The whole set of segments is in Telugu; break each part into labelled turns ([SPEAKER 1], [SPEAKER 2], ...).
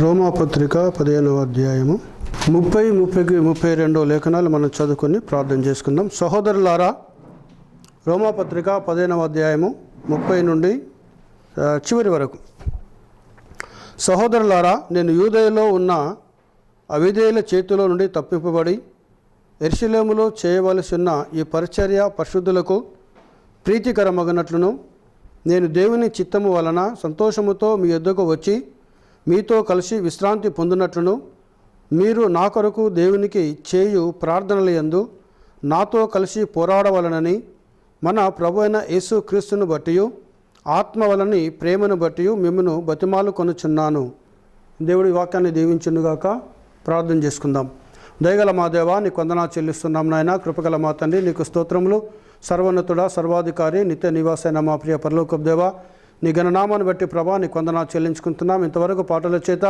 [SPEAKER 1] రోమాపత్రిక 15వ అధ్యాయము 30-32 లేఖనాలు మనం చదువుకొని ప్రార్థన చేసుకుందాం. సహోదరులారా, రోమాపత్రిక 15వ అధ్యాయము 30 నుండి చివరి వరకు. సహోదరులారా, నేను యూదయలో ఉన్న అవిధేయుల చేతిలో నుండి తప్పింపబడి యెరూషలేములో చేయవలసి ఉన్న ఈ పరిచర్య పరిశుద్ధులకు ప్రీతికరమగనట్లును నేను దేవుని చిత్తము వలన సంతోషముతో మీ యొద్దకు వచ్చి మీతో కలిసి విశ్రాంతి పొందినట్లును మీరు నా కొరకు దేవునికి చేయు ప్రార్థనల యందు నాతో కలిసి పోరాడవలనని మన ప్రభు అయిన యేసు క్రీస్తును బట్టి ఆత్మ వలని ప్రేమను బట్టి మిమ్మను బతిమాలు కొనుచున్నాను. దేవుడి వాక్యాన్ని దీవించునుగాక. ప్రార్థన చేసుకుందాం. దయగల మా దేవా, నీకు వందనాలు చెల్లిస్తున్నాం నాయన. కృపగల మా తండ్రి, నీకు స్తోత్రములు. సర్వోన్నతుడా, సర్వాధికారి, నిత్య నివాసైన మా ప్రియ పరలోకపు దేవా, నీ ఘననామాన్ని బట్టి ప్రభా నీకు వందనాలు చెల్లించుకుంటున్నాం. ఇంతవరకు పాటల చేత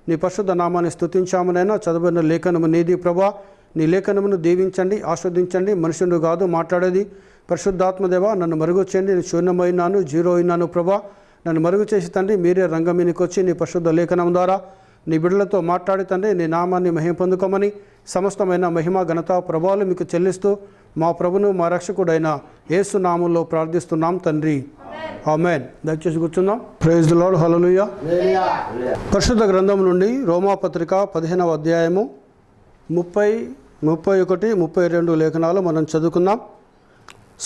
[SPEAKER 1] నీ పరిశుద్ధ నామాన్ని స్తుతించామనైనా. చదవబడిన లేఖనము నీది ప్రభా. నీ లేఖనమును దీవించండి, ఆస్వాదించండి. మనుషుడు కాదు మాట్లాడేది పరిశుద్ధాత్మదేవ. నన్ను మరుగు చేయండి. నేను శూన్యమైనాను, జీరో అయినాను ప్రభా. నన్ను మరుగు చేసి తండ్రి మీరే రంగమీనికి వచ్చి నీ పరిశుద్ధ లేఖనం ద్వారా నీ బిడ్డలతో మాట్లాడి తండ్రి నీ నామాన్ని మహిమ పొందుకోమని సమస్తమైన మహిమ ఘనత ప్రభావాలు మీకు చెల్లిస్తూ మా ప్రభును మా రక్షకుడైన యేసు నామంలో ప్రార్థిస్తున్నాం తండ్రి, ఆమేన్. దయచేసి కూర్చుందాం. ప్రైజ్ ది లార్డ్, హల్లెలూయా. పరిశుద్ధ గ్రంథం నుండి రోమాపత్రిక 15వ అధ్యాయము 31-32 లేఖనాలు మనం చదువుకుందాం.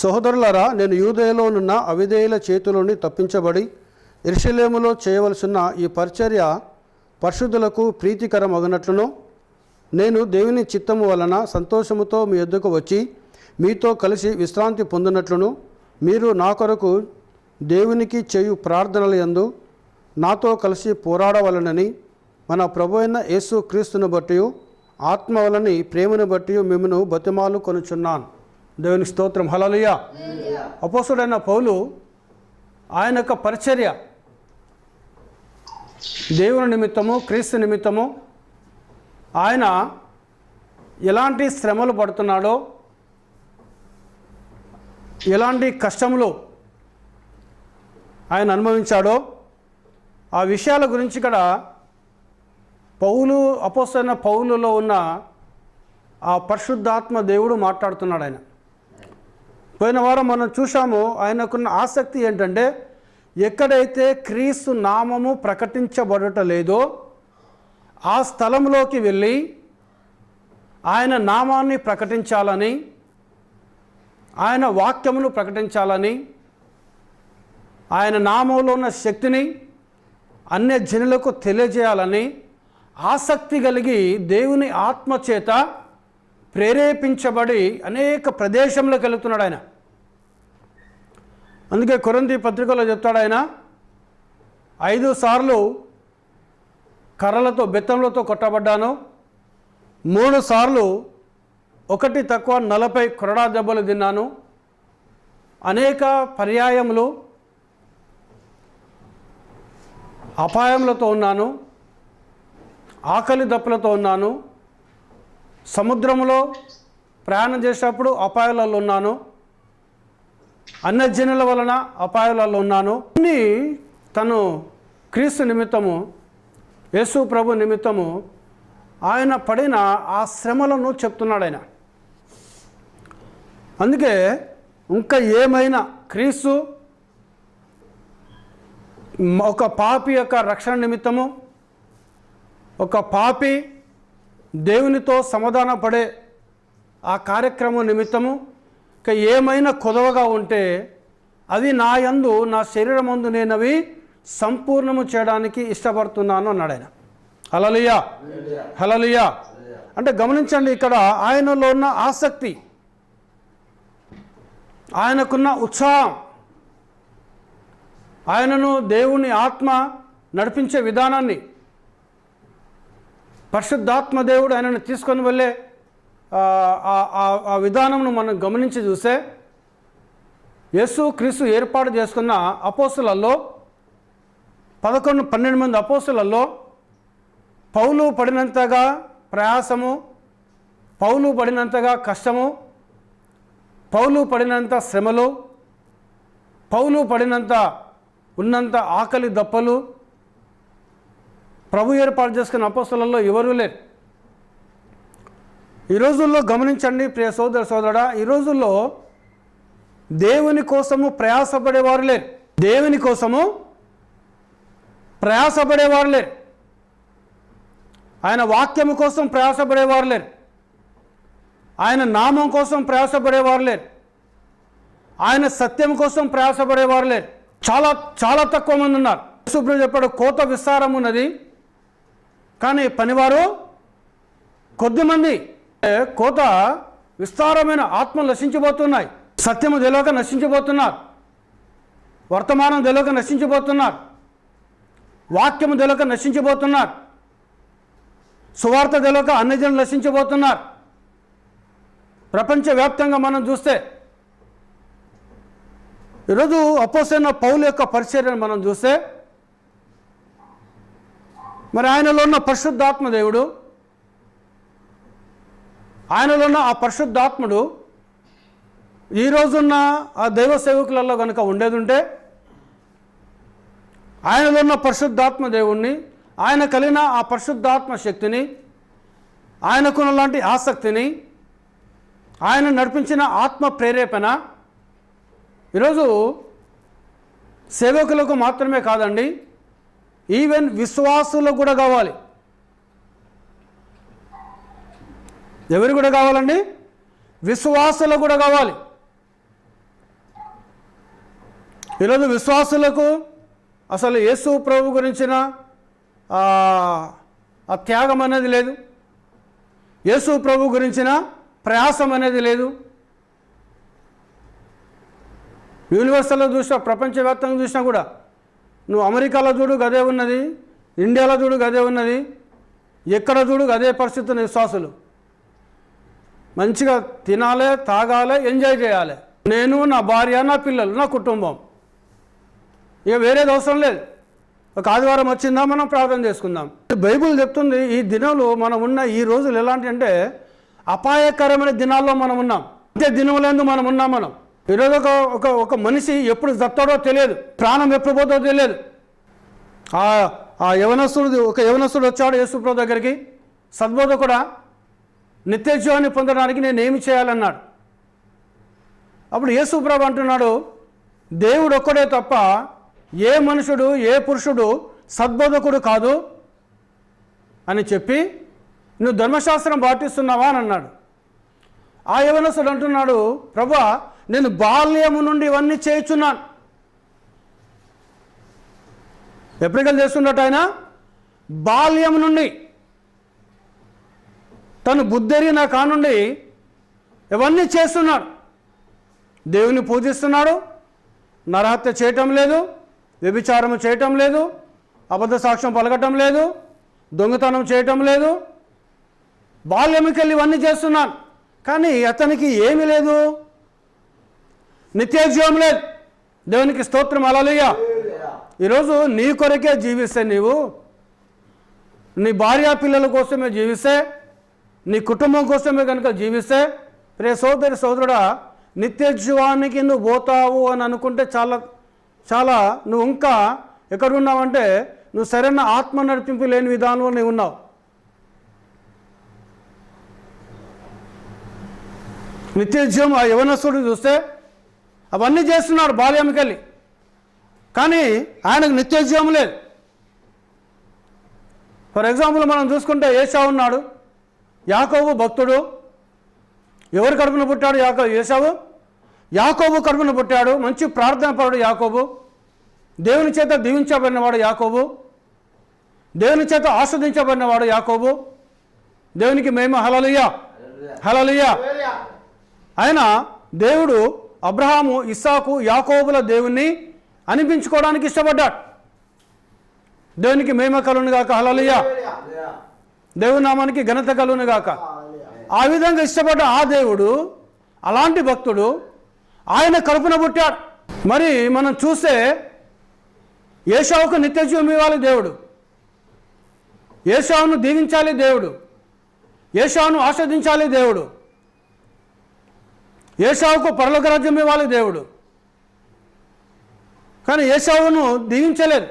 [SPEAKER 1] సహోదరులారా, నేను యూదయలోనున్న అవిధేయుల చేతిలో నుండి తప్పించబడి యెరూషలేములో చేయవలసిన ఈ పరిచర్య పరిశుద్ధులకు ప్రీతికరమగునట్లును నేను దేవుని చిత్తము వలన సంతోషముతో మీ యొద్దకు వచ్చి మీతో కలిసి విశ్రాంతి పొందినట్లును మీరు నా కొరకు దేవునికి చేయు ప్రార్థనల యందు నాతో కలిసి పోరాడవలనని మన ప్రభు అయిన యేసు క్రీస్తును బట్టి ఆత్మ వలని ప్రేమను బట్టి మిమ్మను బతిమాలు కొనుచున్నాను. దేవునికి స్తోత్రం, హల్లెలూయా. అపోస్తలుడైన పౌలు ఆయన యొక్క పరిచర్య దేవుని నిమిత్తము, క్రీస్తు నిమిత్తము ఆయన ఎలాంటి శ్రమలు పడుతున్నాడో, ఎలాంటి కష్టములు ఆయన అనుభవించాడో ఆ విషయాల గురించి ఇక్కడ అపోస్తలుడైన పౌలులో ఉన్న ఆ పరిశుద్ధాత్మ దేవుడు మాట్లాడుతున్నాడు. ఆయన పోయిన వారం మనం చూసాము. ఆయనకున్న ఆసక్తి ఏంటంటే, ఎక్కడైతే క్రీస్తు నామము ప్రకటించబడట లేదో ఆ స్థలంలోకి వెళ్ళి ఆయన నామాన్ని ప్రకటించాలని, ఆయన వాక్యమును ప్రకటించాలని, ఆయన నామంలో ఉన్న శక్తిని అన్య జనులకు తెలియజేయాలని ఆసక్తి కలిగి దేవుని ఆత్మచేత ప్రేరేపించబడి అనేక ప్రదేశంలోకి వెళుతున్నాడు ఆయన. అందుకే కొరింథీ పత్రికలో చెప్తాడు ఆయన, 5 సార్లు కర్రలతో బెత్తంలతో కొట్టబడ్డాను, 3 సార్లు 1 తక్కువ 40 కొరడా దెబ్బలు తిన్నాను, అనేక పర్యాయములు అపాయములతో ఉన్నాను, ఆకలి దప్పులతో ఉన్నాను, సముద్రంలో ప్రయాణం చేసేటప్పుడు అపాయాలలో ఉన్నాను, అన్యజనుల వలన అపాయాలలో ఉన్నాను. అన్నీ తను క్రీస్తు నిమిత్తము, యేసు ప్రభు నిమిత్తము ఆయన పడిన ఆ శ్రమలను చెప్తున్నాడు ఆయన. అందుకే ఇంకా ఏమైనా క్రీస్తు ఒక పాపి యొక్క రక్షణ నిమిత్తము, ఒక పాపి దేవునితో సమాధాన పడే ఆ కార్యక్రమం నిమిత్తము ఇక ఏమైనా కొదవగా ఉంటే అది నా యందు, నా శరీరం యందు నేను అవి సంపూర్ణము చేయడానికి ఇష్టపడుతున్నాను అన్నాడు ఆయన. హల్లెలూయా, హల్లెలూయా. అంటే గమనించండి, ఇక్కడ ఆయనలో ఉన్న ఆసక్తి, ఆయనకున్న ఉత్సాహం, ఆయనను దేవుని ఆత్మ నడిపించే విధానాన్ని, పరిశుద్ధాత్మ దేవుడు ఆయనను తీసుకొని వెళ్ళే ఆ విధానంను మనం గమనించి చూస్తే, యేసు క్రీస్తు ఏర్పాటు చేసుకున్న అపోస్తలులలో 12 మంది అపోస్తలులలో పౌలు పడినంతగా ప్రయాసము, పౌలు పడినంతగా కష్టము, పౌలు పడినంత శ్రమలు, పౌలు పడినంత ఉన్నంత ఆకలి దప్పలు ప్రభు ఏర్పాటు చేసుకున్న అపోస్తలుల్లో ఎవరూ లేరు. ఈ రోజుల్లో గమనించండి ప్రియ సోదర సోదరుడా, ఈ రోజుల్లో దేవుని కోసము ప్రయాసపడేవారు లేరు. దేవుని కోసము ప్రయాసపడేవారు లేరు. ఆయన వాక్యము కోసం ప్రయాసపడేవారు లేరు. ఆయన నామం కోసం ప్రయాసపడేవారు లేరు. ఆయన సత్యం కోసం ప్రయాసపడేవారు లేరు. చాలా చాలా తక్కువ మంది ఉన్నారు. యేసుప్రభు చెప్పాడు, కోత విస్తారం ఉన్నది కానీ పనివారు కొద్దిమంది. కోత విస్తారమైన ఆత్మలు నశించిపోతున్నాయి. సత్యము తెలియక నశించిపోతున్నారు. వర్తమానం తెలియక నశించిపోతున్నారు. వాక్యము తెలియక నశించిపోతున్నారు. సువార్త తెలియక అన్ని జనులు నశించిపోతున్నారు. ప్రపంచవ్యాప్తంగా మనం చూస్తే ఈరోజు అపోస్తలుడైన పౌలు యొక్క పరిచర్యను మనం చూస్తే, మరి ఆయనలో ఉన్న పరిశుద్ధాత్మ దేవుడు, ఆయనలో ఉన్న ఆ పరిశుద్ధాత్ముడు ఈ రోజున్న ఆ దైవ సేవకులలో కనుక ఉండేది ఉంటే, ఆయనలో ఉన్న పరిశుద్ధాత్మ దేవుణ్ణి, ఆయన కలిగిన ఆ పరిశుద్ధాత్మ శక్తిని, ఆయనకున్న లాంటి ఆసక్తిని, ఆయన నడిపించిన ఆత్మ ప్రేరేపణ ఈరోజు సేవకులకు మాత్రమే కాదండి, ఈవెన్ విశ్వాసులకు కూడా కావాలి. ఎవరు కూడా కావాలండి? విశ్వాసులకు కూడా కావాలి. ఈరోజు విశ్వాసులకు అసలు యేసు ప్రభు గురించిన ఆ త్యాగం అనేది లేదు. యేసు ప్రభు గురించిన ప్రయాసం అనేది లేదు. యూనివర్సల్లో చూసినా, ప్రపంచవ్యాప్తంగా చూసినా కూడా, నువ్వు అమెరికాలో చూడు గదే ఉన్నది, ఇండియాలో చూడు గదే ఉన్నది, ఎక్కడ చూడు అదే పరిస్థితి ఉన్న విశ్వాసులు. మంచిగా తినాలి, తాగాలి, ఎంజాయ్ చేయాలి. నేను, నా భార్య, నా పిల్లలు, నా కుటుంబం, ఇక వేరేది అవసరం లేదు. ఒక ఆదివారం వచ్చిందా మనం ప్రార్థన చేసుకుందాం. బైబిల్ చెప్తుంది ఈ దినాలు మనం ఉన్న ఈ రోజులు ఎలాంటి అంటే అపాయకరమైన దినాల్లో మనం ఉన్నాం. అంతే దినములందు మనం ఉన్నాం. మనం ఈరోజు ఒక మనిషి ఎప్పుడు చస్తాడో తెలియదు, ప్రాణం ఎప్పుడు పోతుందో తెలియదు. ఆ యవనస్తుడు వచ్చాడు యేసుప్రభు దగ్గరికి, సద్బోధకుడా, నిత్యజీవాన్ని పొందడానికి నేను ఏమి చేయాలన్నాడు. అప్పుడు యేసుప్రభు అంటున్నాడు, దేవుడు ఒక్కడే తప్ప ఏ మనుషుడు ఏ పురుషుడు సద్బోధకుడు కాదు అని చెప్పి, నువ్వు ధర్మశాస్త్రం పాటిస్తున్నావా అని అన్నాడు. ఆ యవనస్తుడు అంటున్నాడు, ప్రభువా, నేను బాల్యము నుండి ఇవన్నీ చేయుచున్నాను. ఎప్పటికీ చేస్తున్నట్టు ఆయన బాల్యం నుండి, తను బుద్ధెరిగిన కానుండి ఇవన్నీ చేస్తున్నాడు. దేవుని పూజిస్తున్నాడు, నరహత్య చేయటం లేదు, వ్యభిచారం చేయటం లేదు, అబద్ధ సాక్ష్యం పలకటం లేదు, దొంగతనం చేయటం లేదు. బాల్యంకెళ్ళి ఇవన్నీ చేస్తున్నాను. కానీ అతనికి ఏమీ లేదు, నిత్యజీవం లేదు. దేవునికి స్తోత్రం, హల్లెలూయా. ఈరోజు నీ కొరకే జీవిస్తే, నీవు నీ భార్య పిల్లల కోసమే జీవిస్తే, నీ కుటుంబం కోసమే కనుక జీవిస్తే, ప్రియ సోదరి సోదరుడా, నిత్యజీవానికి నువ్వు పోతావు అని అనుకుంటే చాలా నువ్వు ఇంకా ఎక్కడున్నావంటే నువ్వు సరైన ఆత్మ నడిపింపు లేని విధానంలో నువ్వు ఉన్నావు. నిత్యజీవం ఆ యవనస్తుడు చూస్తే అవన్నీ చేస్తున్నాడు బాల్యంకెళ్ళి, కానీ ఆయనకు నిత్యజీవం లేదు. ఫర్ ఎగ్జాంపుల్ మనం చూసుకుంటే ఏశావు ఉన్నాడు, యాకోబు భక్తుడు. ఎవరు కడుపున పుట్టాడు? యాకోబు కడుపున పుట్టాడు. మంచి ప్రార్థన పరుడు యాకోబు, దేవుని చేత దీవించబడినవాడు యాకోబు, దేవుని చేత ఆస్వాదించబడినవాడు యాకోబు. దేవునికి మేము హల్లెలూయా, హల్లెలూయా. ఆయన దేవుడు అబ్రహాము, ఇస్సాకు, యాకోబుల దేవుణ్ణి అనిపించుకోవడానికి ఇష్టపడ్డాడు. దేవునికి మహిమ కలుగును గాక, హల్లెలూయా. దేవుని నామానికి ఘనత కలుగును గాక. ఆ విధంగా ఇష్టపడ్డ ఆ దేవుడు, అలాంటి భక్తుడు ఆయన కడుపున పుట్టాడు. మరి మనం చూస్తే ఏశావుకు నిత్యజీవం ఇవ్వాలి దేవుడు, ఏశావును దీవించాలి దేవుడు, ఏశావును ఆస్వాదించాలి దేవుడు, ఏశావుకు పరలోక రాజ్యం ఇవ్వాలి దేవుడు. కానీ ఏశావును దీవించలేదు.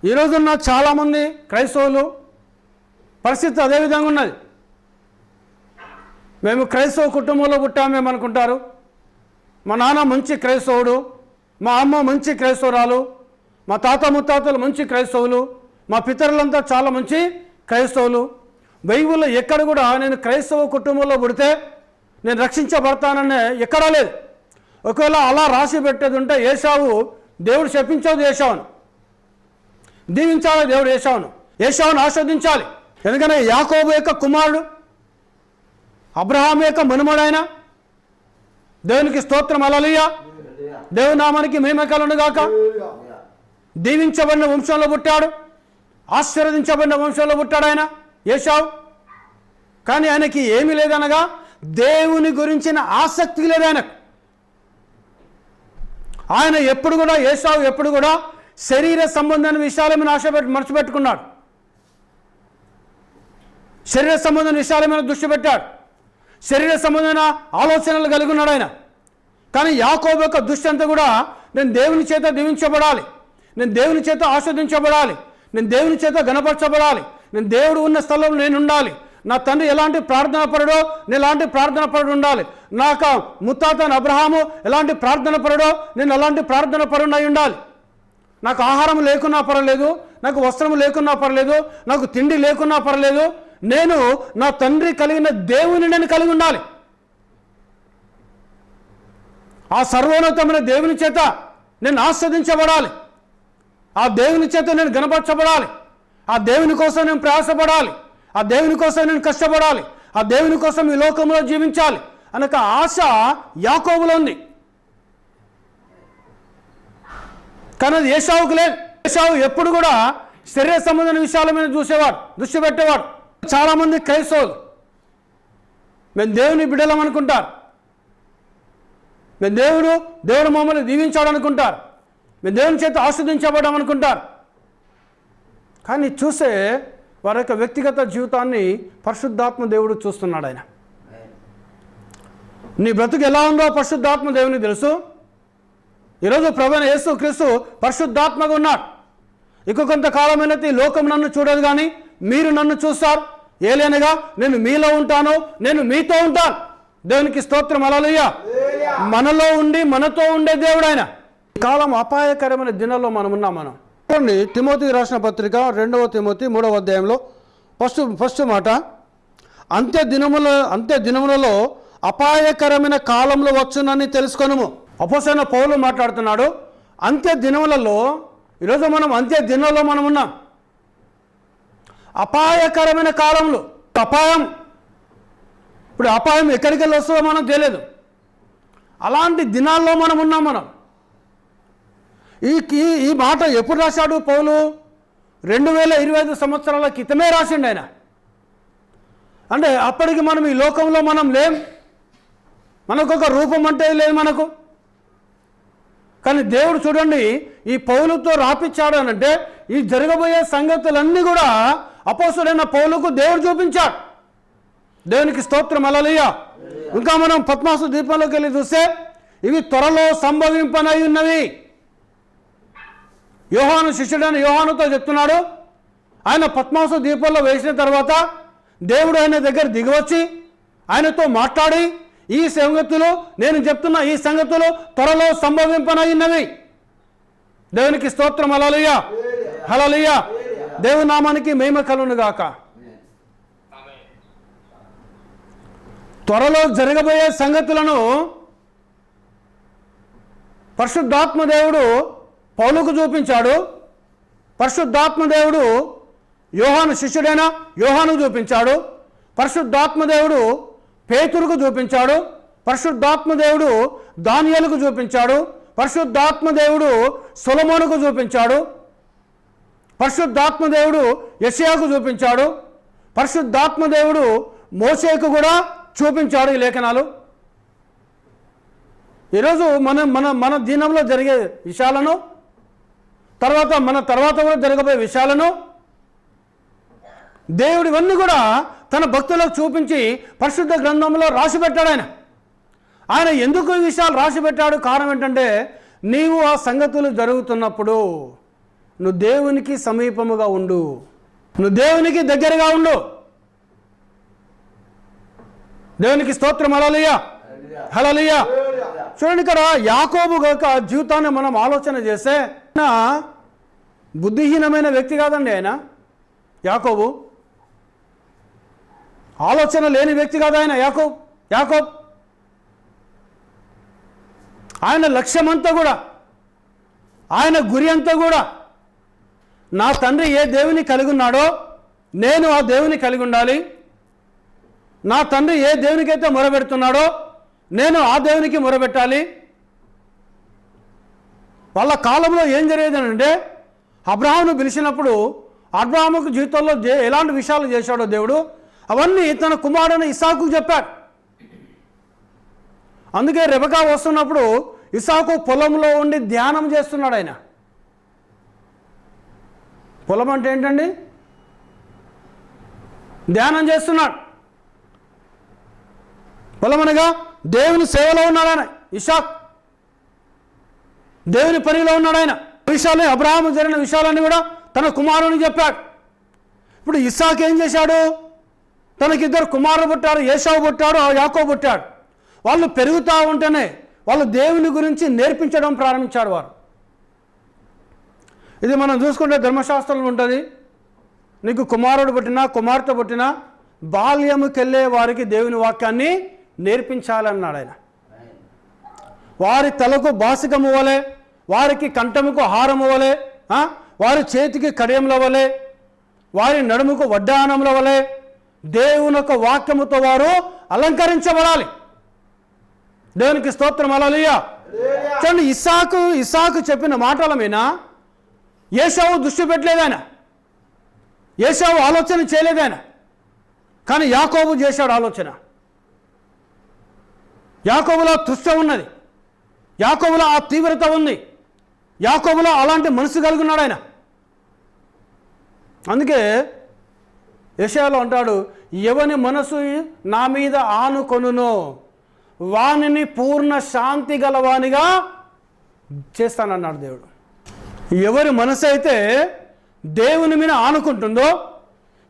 [SPEAKER 1] ఈరోజున్న చాలామంది క్రైస్తవులు పరిస్థితి అదే విధంగా ఉన్నది. మేము క్రైస్తవ కుటుంబంలో పుట్టామేమో అనుకుంటారు. మా నాన్న మంచి క్రైస్తవుడు, మా అమ్మ మంచి క్రైస్తవురాలు, మా తాత ముత్తాతలు మంచి క్రైస్తవులు, మా పితరులంతా చాలా మంచి క్రైస్తవులు. బైబిల్లో ఎక్కడ కూడా నేను క్రైస్తవ కుటుంబంలో పుడితే నేను రక్షించబడతాననే ఎక్కడా లేదు. ఒకవేళ అలా రాసి పెట్టేది ఉంటే ఏశావు దేవుడు శపించదు, ఏశావును దీవించాలి, దేవుడు ఏశావును ఆస్వాదించాలి. ఎందుకంటే యాకోబు యొక్క కుమారుడు, అబ్రహాం యొక్క మనుమడైన. దేవునికి స్తోత్రం, హల్లెలూయా. దేవుని నామానికి మహిమ కలుగును గాక. దీవించబడిన వంశంలో పుట్టాడు, ఆశీర్వదించబడిన వంశంలో పుట్టాడు ఆయన ఏశావు. కానీ ఆయనకి ఏమీ లేదనగా దేవుని గురించిన ఆసక్తి లేదు ఆయనకు. ఆయన ఎప్పుడు కూడా ఏశావు ఎప్పుడు కూడా శరీర సంబంధమైన విషయాల మీద మర్చిపెట్టుకున్నాడు. శరీర సంబంధమైన విషయాల మీద దృష్టి పెట్టాడు. శరీర సంబంధమైన ఆలోచనలు కలిగి ఉన్నాడు ఆయన. కానీ యాకోబు యొక్క దృష్టి అంతా కూడా నేను దేవుని చేత దీవించబడాలి, నేను దేవుని చేత ఆస్వాదించబడాలి, నేను దేవుని చేత గణపరచబడాలి, నేను దేవుడు ఉన్న స్థలంలో నేను ఉండాలి, నా తండ్రి ఎలాంటి ప్రార్థన పరుడో నేను ఎలాంటి ప్రార్థన పరుడు ఉండాలి, నాకు ముత్తాత అబ్రహాము ఎలాంటి ప్రార్థన పరుడో నేను అలాంటి ప్రార్థన పరుడు అయి ఉండాలి, నాకు ఆహారం లేకున్నా పర్వాలేదు, నాకు వస్త్రం లేకున్నా పర్లేదు, నాకు తిండి లేకున్నా పర్లేదు, నేను నా తండ్రి కలిగిన దేవుని నేను కలిగి ఉండాలి. ఆ సర్వోన్నతమైన దేవుని చేత నేను ఆస్వాదించబడాలి, ఆ దేవుని చేత నేను గణపరచబడాలి, ఆ దేవుని కోసం నేను ప్రయాసపడాలి, ఆ దేవుని కోసం నేను కష్టపడాలి, ఆ దేవుని కోసం ఈ లోకంలో జీవించాలి అనక ఆశ యాకోబులో ఉంది. కానీ అది ఏశావుకు లేదు. ఏశావు ఎప్పుడు కూడా శరీర సంబంధమైన విషయాల మీద చూసేవాడు, దృష్టి పెట్టేవాడు. చాలామంది క్రైస్తవులు మేము దేవుని బిడ్డలం అనుకుంటారు, మేము దేవుడు మమ్మల్ని దీవించాడు అనుకుంటారు, మేము దేవుని చేత ఆస్వాదించబడ్డాం అనుకుంటారు. కానీ చూసే వారి యొక్క వ్యక్తిగత జీవితాన్ని పరిశుద్ధాత్మ దేవుడు చూస్తున్నాడు. ఆయన నీ బ్రతుకు ఎలా ఉందో పరిశుద్ధాత్మ దేవునికి తెలుసు. ఈరోజు ప్రభువైన యేసు క్రీస్తు పరిశుద్ధాత్మగా ఉన్నాడు. ఇక కొంతకాలమైనది లోకం నన్ను చూడదు, కానీ మీరు నన్ను చూస్తారు. ఏలైనగా నేను మీలో ఉంటాను, నేను మీతో ఉంటాను. దేవునికి స్తోత్రం, హల్లెలూయా. మనలో ఉండి మనతో ఉండే దేవుడు ఆయన. ఈ కాలం అపాయకరమైన దినాల్లో మనం ఉన్నాం. మనం చూడండి, తిమోతికి రాసిన పత్రిక 2వ తిమోతి 3వ అధ్యాయంలో ఫస్ట్ మాట, అంత్య దినములలో అపాయకరమైన కాలంలో వచ్చునని తెలుసుకొనుము. అపోస్తలుడైన పౌలు మాట్లాడుతున్నాడు. అంత్య దినములలో, ఈరోజు మనం అంత్య దినాల్లో మనం ఉన్నాం. అపాయకరమైన కాలంలో అపాయం, ఇప్పుడు అపాయం ఎక్కడికి వెళ్ళి వస్తుందో మనం తెలియదు. అలాంటి దినాల్లో మనం ఉన్నాం. మనం ఈ మాట ఎప్పుడు రాశాడు పౌలు? 2025 సంవత్సరాల క్రితమే రాసిండు ఆయన. అంటే అప్పటికి మనం ఈ లోకంలో మనం లేం, మనకు ఒక రూపం అంటే లేదు మనకు. కానీ దేవుడు చూడండి ఈ పౌలుతో రాపిచ్చాడు అనంటే ఈ జరగబోయే సంగతులన్నీ కూడా అపోస్తలుడైన పౌలుకు దేవుడు చూపించాడు. దేవునికి స్తోత్రం, హల్లెలూయా. ఇంకా మనం పద్మాసు ద్వీపంలోకి వెళ్ళి చూస్తే ఇవి త్వరలో సంభవింపనై ఉన్నవి. యోహాను శిష్యుడైన యోహానుతో చెప్తున్నాడు. ఆయన పద్మాసు ద్వీపంలో వేసిన తర్వాత దేవుడు ఆయన దగ్గర దిగివచ్చి ఆయనతో మాట్లాడి ఈ సంగతులు, నేను చెప్తున్న ఈ సంగతులు త్వరలో సంభవింపనైనవి. దేవునికి స్తోత్రం, హల్లెలూయా, హల్లెలూయా. దేవుని నామానికి మహిమ కలుగును గాక. త్వరలో జరగబోయే సంగతులను పరిశుద్ధాత్మ దేవుడు పౌలుకు చూపించాడు. పరిశుద్ధాత్మ దేవుడు యోహాను శిష్యుడైన యోహానుకు చూపించాడు. పరిశుద్ధాత్మ దేవుడు పేతురుకు చూపించాడు. పరిశుద్ధాత్మ దేవుడు దానియేలుకు చూపించాడు. పరిశుద్ధాత్మ దేవుడు సొలొమోనుకు చూపించాడు. పరిశుద్ధాత్మ దేవుడు యెషయాకు చూపించాడు. పరిశుద్ధాత్మ దేవుడు మోషేకు కూడా చూపించాడు ఈ లేఖనాలు. ఈరోజు మన దినంలో జరిగే విషయాలను, మన తర్వాత కూడా జరగబోయే విషయాలను దేవుడు ఇవన్నీ కూడా తన భక్తులకు చూపించి పరిశుద్ధ గ్రంథంలో రాసిపెట్టాడు. ఆయన ఎందుకు ఈ విషయాలు రాసిపెట్టాడు? కారణం ఏంటంటే నీవు ఆ సంగతులు జరుగుతున్నప్పుడు నువ్వు దేవునికి సమీపముగా ఉండు, నువ్వు దేవునికి దగ్గరగా ఉండు. దేవునికి స్తోత్రం. హల్లెలూయా, హల్లెలూయా. చూడండి, ఇక్కడ యాకోబు యొక్క జీవితాన్ని మనం ఆలోచన చేస్తే బుద్ధిహీనమైన వ్యక్తి కాదండి ఆయన. యాకోబు ఆలోచన లేని వ్యక్తి కాదు ఆయన. యాకోబ్ ఆయన లక్ష్యమంతా కూడా, ఆయన గురి అంతా కూడా నా తండ్రి ఏ దేవుని కలిగి ఉన్నాడో నేను ఆ దేవుని కలిగి ఉండాలి, నా తండ్రి ఏ దేవునికైతే మొరబెడుతున్నాడో నేను ఆ దేవునికి మొరబెట్టాలి. వాళ్ళ కాలంలో ఏం జరిగేది అంటే, అబ్రహామును పిలిచినప్పుడు అబ్రహాముకు జీవితంలో ఎలాంటి విషయాలు చేశాడో దేవుడు అవన్నీ తన కుమారుడైన ఇస్సాకుకు చెప్పాడు. అందుకే రెబెకా వస్తున్నప్పుడు ఇస్సాకు పొలంలో ఉండి ధ్యానం చేస్తున్నాడు. ఆయన పొలం అంటే ఏంటండి? ధ్యానం చేస్తున్నాడు. పొలం అనగా దేవుని సేవలో ఉన్నాడు ఆయన. ఇస్సాక్ దేవుని పనిలో ఉన్నాడు ఆయన. విషయాలు అబ్రహాము జరిగిన విషయాలన్నీ కూడా తన కుమారుని చెప్పాడు. ఇప్పుడు ఇస్సాక్ ఏం చేశాడు? తనకిద్దరు కుమారులు పుట్టారు, ఏశావు పుట్టాడు, యాకోబు పుట్టాడు. వాళ్ళు పెరుగుతూ ఉంటేనే వాళ్ళు దేవుని గురించి నేర్పించడం ప్రారంభించాడు వారు. ఇది మనం చూసుకుంటే ధర్మశాస్త్రంలో ఉంటుంది, నీకు కుమారుడు పుట్టినా కుమార్తె పుట్టినా బాల్యముకెళ్ళే వారికి దేవుని వాక్యాన్ని నేర్పించాలన్నాడు ఆయన. వారి తలకు బాసికము వలె, వారికి కంఠముకు హారము వలె, వారి చేతికి కడియంల వలె, వారి నడుముకు వడ్డానముల వలె దేవుని యొక్క వాక్యముతో వారు అలంకరించబడాలి. దేవునికి స్తోత్రం. హల్లెలూయా. చూడండి, ఇస్సాకు చెప్పిన మాటల మీద ఏశావు దృష్టి పెట్టలేదు ఆయన. ఏశావు ఆలోచన చేయలేదు ఆయన. కానీ యాకోబు చేశాడు ఆలోచన. యాకోబులో తృష్ట ఉన్నది, యాకోబులో ఆ తీవ్రత ఉంది, యాకోబులో అలాంటి మనసు కలిగి ఉన్నాడు ఆయన. అందుకే యెషయాలో అంటాడు, ఎవని మనసు నా మీద ఆనుకొనునో వానిని పూర్ణ శాంతి గలవానిగా చేస్తానన్నాడు దేవుడు. ఎవరి మనసు అయితే దేవుని మీద ఆనుకుంటుందో,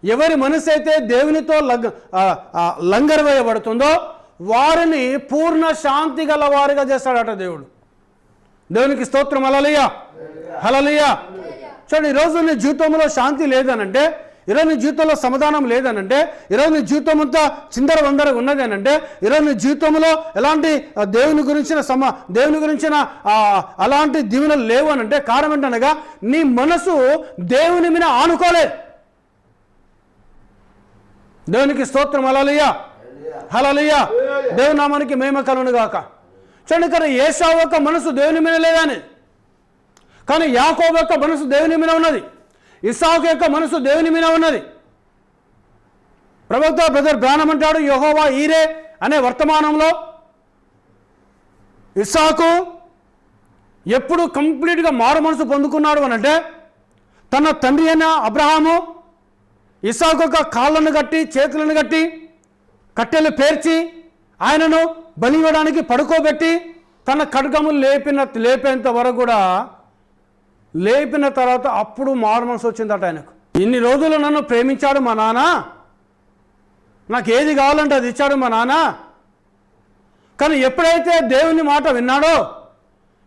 [SPEAKER 1] ఎవరి మనసు అయితే దేవునితో లంగరవేయబడుతుందో వారిని పూర్ణ శాంతి గల వారిగా చేస్తాడట దేవుడు. దేవునికి స్తోత్రం. హల్లెలూయా, హల్లెలూయా. చూడండి, ఈరోజు నీ జీవితంలో శాంతి లేదనంటే, ఈరోజు నీ జీవితంలో సమాధానం లేదనంటే, ఈరోజు నీ జీవితం అంతా చిందర వందరగా ఉన్నది అనంటే, ఈరోజు నీ జీవితంలో ఎలాంటి దేవుని గురించిన అలాంటి దీవెనలు లేవు అనంటే కారణం ఏంటనగా నీ మనసు దేవుని మీద ఆనుకోలేదు. దేవునికి స్తోత్రం. హల్లెలూయా, హల్లెలూయా. దేవుని నామానికి మహిమ కలుగును గాక. చూడండి, ఇక్కడ ఏశావు యొక్క మనసు దేవుని మీద లేదని, కానీ యాకోబు యొక్క మనసు దేవుని మీద ఉన్నది, ఇస్సాకు యొక్క మనసు దేవుని మీద ఉన్నది. ప్రవక్త బ్రదర్ బ్రానమ్ అంటాడు, యెహోవా ఈరే అనే వర్తమానంలో ఇస్సాకు ఎప్పుడు కంప్లీట్గా మారు మనసు పొందుకున్నాడు అనంటే, తన తండ్రి అయిన అబ్రహాము ఇస్సాకు యొక్క కాళ్ళను కట్టి చేతులను కట్టి కట్టెలు పేర్చి ఆయనను బలి ఇవ్వడానికి పడుకోబెట్టి తన ఖడ్గములు లేపేంత వరకు కూడా లేపిన తర్వాత అప్పుడు మారు మనసు వచ్చిందట ఆయనకు. ఇన్ని రోజులు నన్ను ప్రేమించాడు మా నాన్న, నాకు ఏది కావాలంటే అది ఇచ్చాడు మా నాన్న. కానీ ఎప్పుడైతే దేవుని మాట విన్నాడో,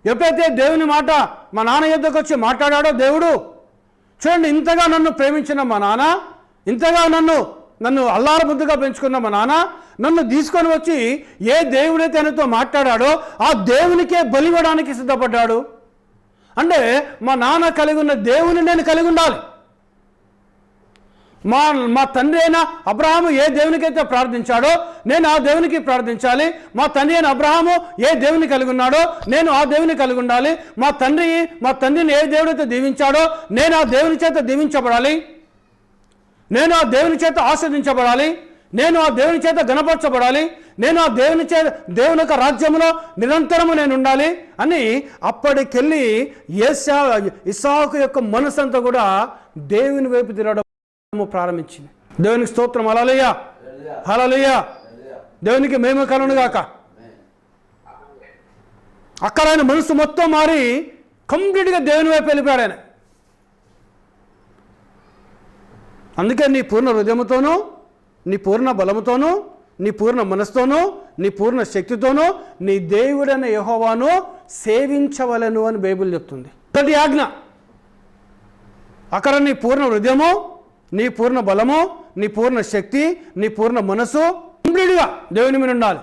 [SPEAKER 1] ఎప్పుడైతే దేవుని మాట మా నాన్న యొద్దకు వచ్చి మాట్లాడాడో దేవుడు, చూడండి, ఇంతగా నన్ను ప్రేమించిన మా నాన్న, ఇంతగా నన్ను అల్లార ముద్దుగా పెంచుకున్న మా నాన్న నన్ను తీసుకొని వచ్చి ఏ దేవుడైతే ఆయనతో మాట్లాడాడో ఆ దేవునికే బలివ్వడానికి సిద్ధపడ్డాడు. అంటే మా నాన్న కలిగి ఉన్న దేవుని నేను కలిగి ఉండాలి. మా తండ్రి అయిన అబ్రహాము ఏ దేవునికైతే ప్రార్థించాడో నేను ఆ దేవునికి ప్రార్థించాలి. మా తండ్రి అయిన అబ్రహాము ఏ దేవుని కలిగి ఉన్నాడో నేను ఆ దేవుని కలిగి ఉండాలి. మా తండ్రిని ఏ దేవుడైతే దీవించాడో నేను ఆ దేవుని చేత దీవించబడాలి, నేను ఆ దేవుని చేత ఆస్వాదించబడాలి, నేను ఆ దేవుని చేత గణపరచబడాలి, నేను ఆ దేవుని యొక్క రాజ్యంలో నిరంతరము నేను ఉండాలి అని అప్పటికెళ్ళి ఇస్సాకు యొక్క మనసంతా కూడా దేవుని వైపు తిరగడం ప్రారంభించింది. దేవునికి స్తోత్రం. హల్లెలూయా, హల్లెలూయా. దేవునికి మహిమ కలుగును గాక. అక్కడ ఆయన మనసు మొత్తం మారి కంప్లీట్గా దేవుని వైపు వెళ్ళిపోయాడు ఆయన. అందుకే నీ పూర్ణ హృదయముతోనూ, నీ పూర్ణ బలముతోనూ, నీ పూర్ణ మనసుతోనూ, నీ పూర్ణ శక్తితోనూ నీ దేవుడైన యెహోవాను సేవించవలెను అని బైబిల్ చెప్తుంది. మొదటి ఆజ్ఞ. అక్కడ నీ పూర్ణ హృదయము, నీ పూర్ణ బలము, నీ పూర్ణ శక్తి, నీ పూర్ణ మనసు కంప్లీట్గా దేవుని మీద ఉండాలి.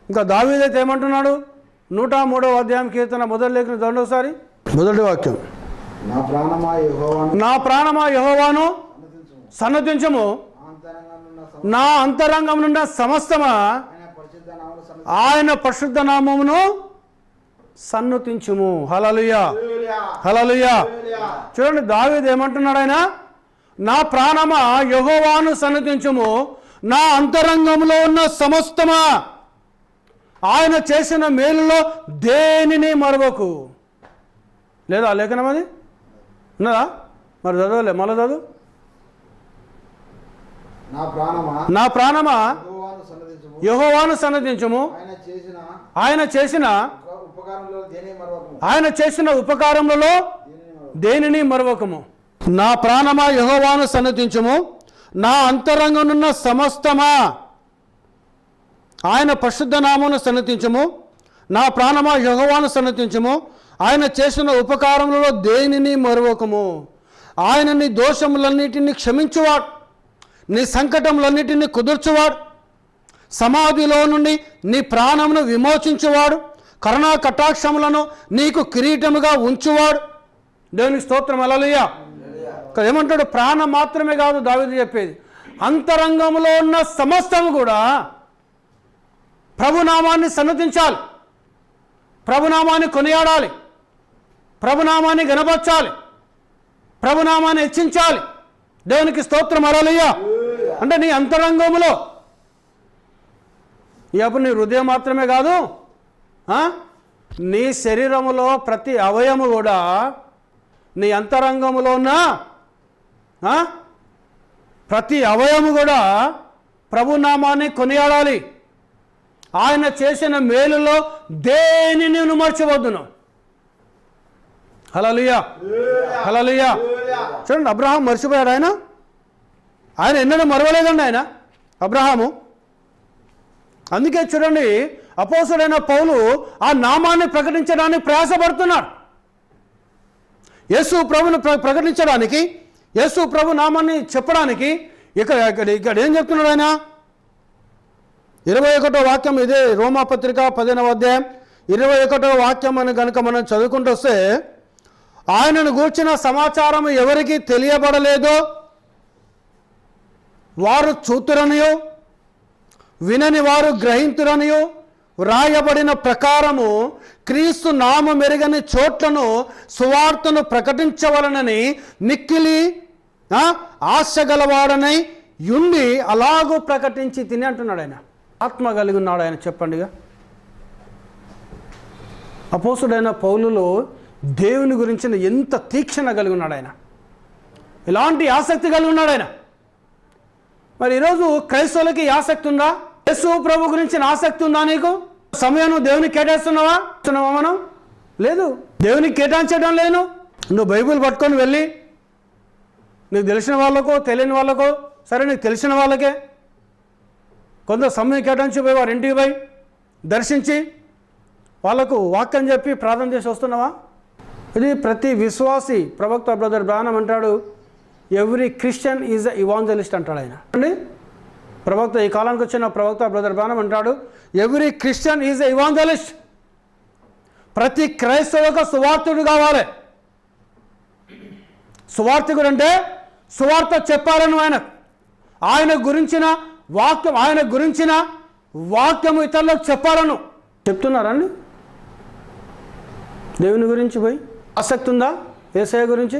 [SPEAKER 1] ఇంకా దావీదైతే ఏమంటున్నాడు? 103వ అధ్యాయం కీర్తన మొదటి లేఖన చదవండి ఒకసారి. మొదటి వాక్యం, నా ప్రాణమా యెహోవాను సన్నతించుము, నా అంతరంగం నుండి సమస్తమా ఆయన పరిశుద్ధ నామమును సన్నతించుము. హల్లెలూయా, హల్లెలూయా. చూడండి దావీదు ఏమంటున్నాడు? ఆయన నా ప్రాణమా యెహోవాను సన్నతించుము, నా అంతరంగంలో ఉన్న సమస్తమా ఆయన చేసిన మేలులో దేనిని మరవకు. లేదా లేఖనం అది ఉన్నదా? మరి చదవలే, మళ్ళీ చదువు. నా ప్రాణమా యెహోవాను సన్నతించుము, ఆయన చేసిన ఉపకారములలో దేనిని మరవకము. నా ప్రాణమా యెహోవాను సన్నతించుము, నా అంతరంగమున్న సమస్తమా ఆయన పరిశుద్ధ నామమును సన్నతించుము. నా ప్రాణమా యెహోవాను సన్నతించుము, ఆయన చేసిన ఉపకారములలో దేనిని మరవకము. ఆయన నీ దోషములన్నిటిని క్షమించువాడు, నీ సంకటములన్నిటిని కుదుర్చువాడు, సమాధిలో నుండి నీ ప్రాణమును విమోచించువాడు, కరుణా కటాక్షములను నీకు కిరీటముగా ఉంచువాడు. దేవునికి స్తోత్రం. హల్లెలూయా. ఇక్కడ ఏమంటాడు? ప్రాణం మాత్రమే కాదు దావీదు చెప్పేది, అంతరంగంలో ఉన్న సమస్తము కూడా ప్రభునామాన్ని సన్నతించాలి, ప్రభునామాన్ని కొనియాడాలి, ప్రభునామాన్ని గణపరచాలి, ప్రభునామాన్ని హెచ్చించాలి. దేవునికి స్తోత్రం. హల్లెలూయా. అంటే నీ అంతరంగములో ఇప్పుడు నీ హృదయం మాత్రమే కాదు, నీ శరీరములో ప్రతి అవయము కూడా నీ అంతరంగములో ఉన్న ప్రతి అవయము కూడా ప్రభునామాన్ని కొనియాడాలి. ఆయన చేసిన మేలులో దేనిని నువ్వు మర్చిపోద్దును. హల్లెలూయా, హల్లెలూయా. చూడండి, అబ్రహాం మర్చిపోయాడు. ఆయన ఎన్నడూ మరవలేదండి ఆయన అబ్రహాము. అందుకే చూడండి, అపోస్తలుడైన పౌలు ఆ నామాన్ని ప్రకటించడానికి ప్రయాసపడుతున్నాడు. యేసు ప్రభును ప్రకటించడానికి, యేసు ప్రభు నామాన్ని చెప్పడానికి ఇక్కడ ఏం చెప్తున్నాడు ఆయన? 21వ వాక్యం, ఇదే రోమాపత్రిక 10వ అధ్యాయం 21వ వాక్యం అని కనుక మనం చదువుకుంటూ వస్తే, ఆయనను గూర్చిన సమాచారం ఎవరికి తెలియబడలేదో వారు చూతురనియో, వినని వారు గ్రహింతురనియో వ్రాయబడిన ప్రకారము క్రీస్తు నామమెరుగని చోట్లను సువార్తను ప్రకటించవలనని మిక్కిలి ఆశగలవాడనై యుండి అలాగూ ప్రకటించి తిని అంటున్నాడు. ఆయన ఆత్మ కలిగి ఉన్నాడు ఆయన. చెప్పండిగా, అపోస్తుడైన పౌలులో దేవుని గురించిన ఎంత తీక్షణ కలిగి ఉన్నాడు ఆయన, ఎలాంటి ఆసక్తి కలిగి ఉన్నాడు ఆయన. మరి ఈరోజు క్రైస్తవులకి ఆసక్తి ఉందా? యేసు ప్రభు గురించిన ఆసక్తి ఉందా? నీకు సమయం దేవునికి కేటాయిస్తున్నావా? మనం లేదు, దేవునికి కేటాయించడం లేదు. నువ్వు బైబిల్ పట్టుకొని వెళ్ళి నీకు తెలిసిన వాళ్ళకో తెలియని వాళ్ళకో, సరే నీకు తెలిసిన వాళ్ళకే కొంత సమయం కేటాయించి పోయి వారి ఇంటికి పోయి దర్శించి వాళ్ళకు వాక్యం చెప్పి ప్రార్థన చేసి వస్తున్నావా? ఇది ప్రతి విశ్వాసి. ప్రవక్త బ్రదర్ బ్రానం అంటాడు, every Christian is a evangelist అంటాడు ఆయన. అండి ప్రవక్త, ఈ కాలానికి వచ్చిన ప్రవక్త బ్రదర్ బ్రానం అంటాడు, every Christian is a evangelist. ప్రతి క్రైస్తవులకు సువార్తుడు కావాలి. సువార్తికుడు అంటే సువార్త చెప్పాలను ఆయన గురించిన వాక్యము ఇతరులకు చెప్పాలను. చెప్తున్నారండి? దేవుని గురించి పోయి ఆసక్తి ఉందా? యేసయ్య గురించి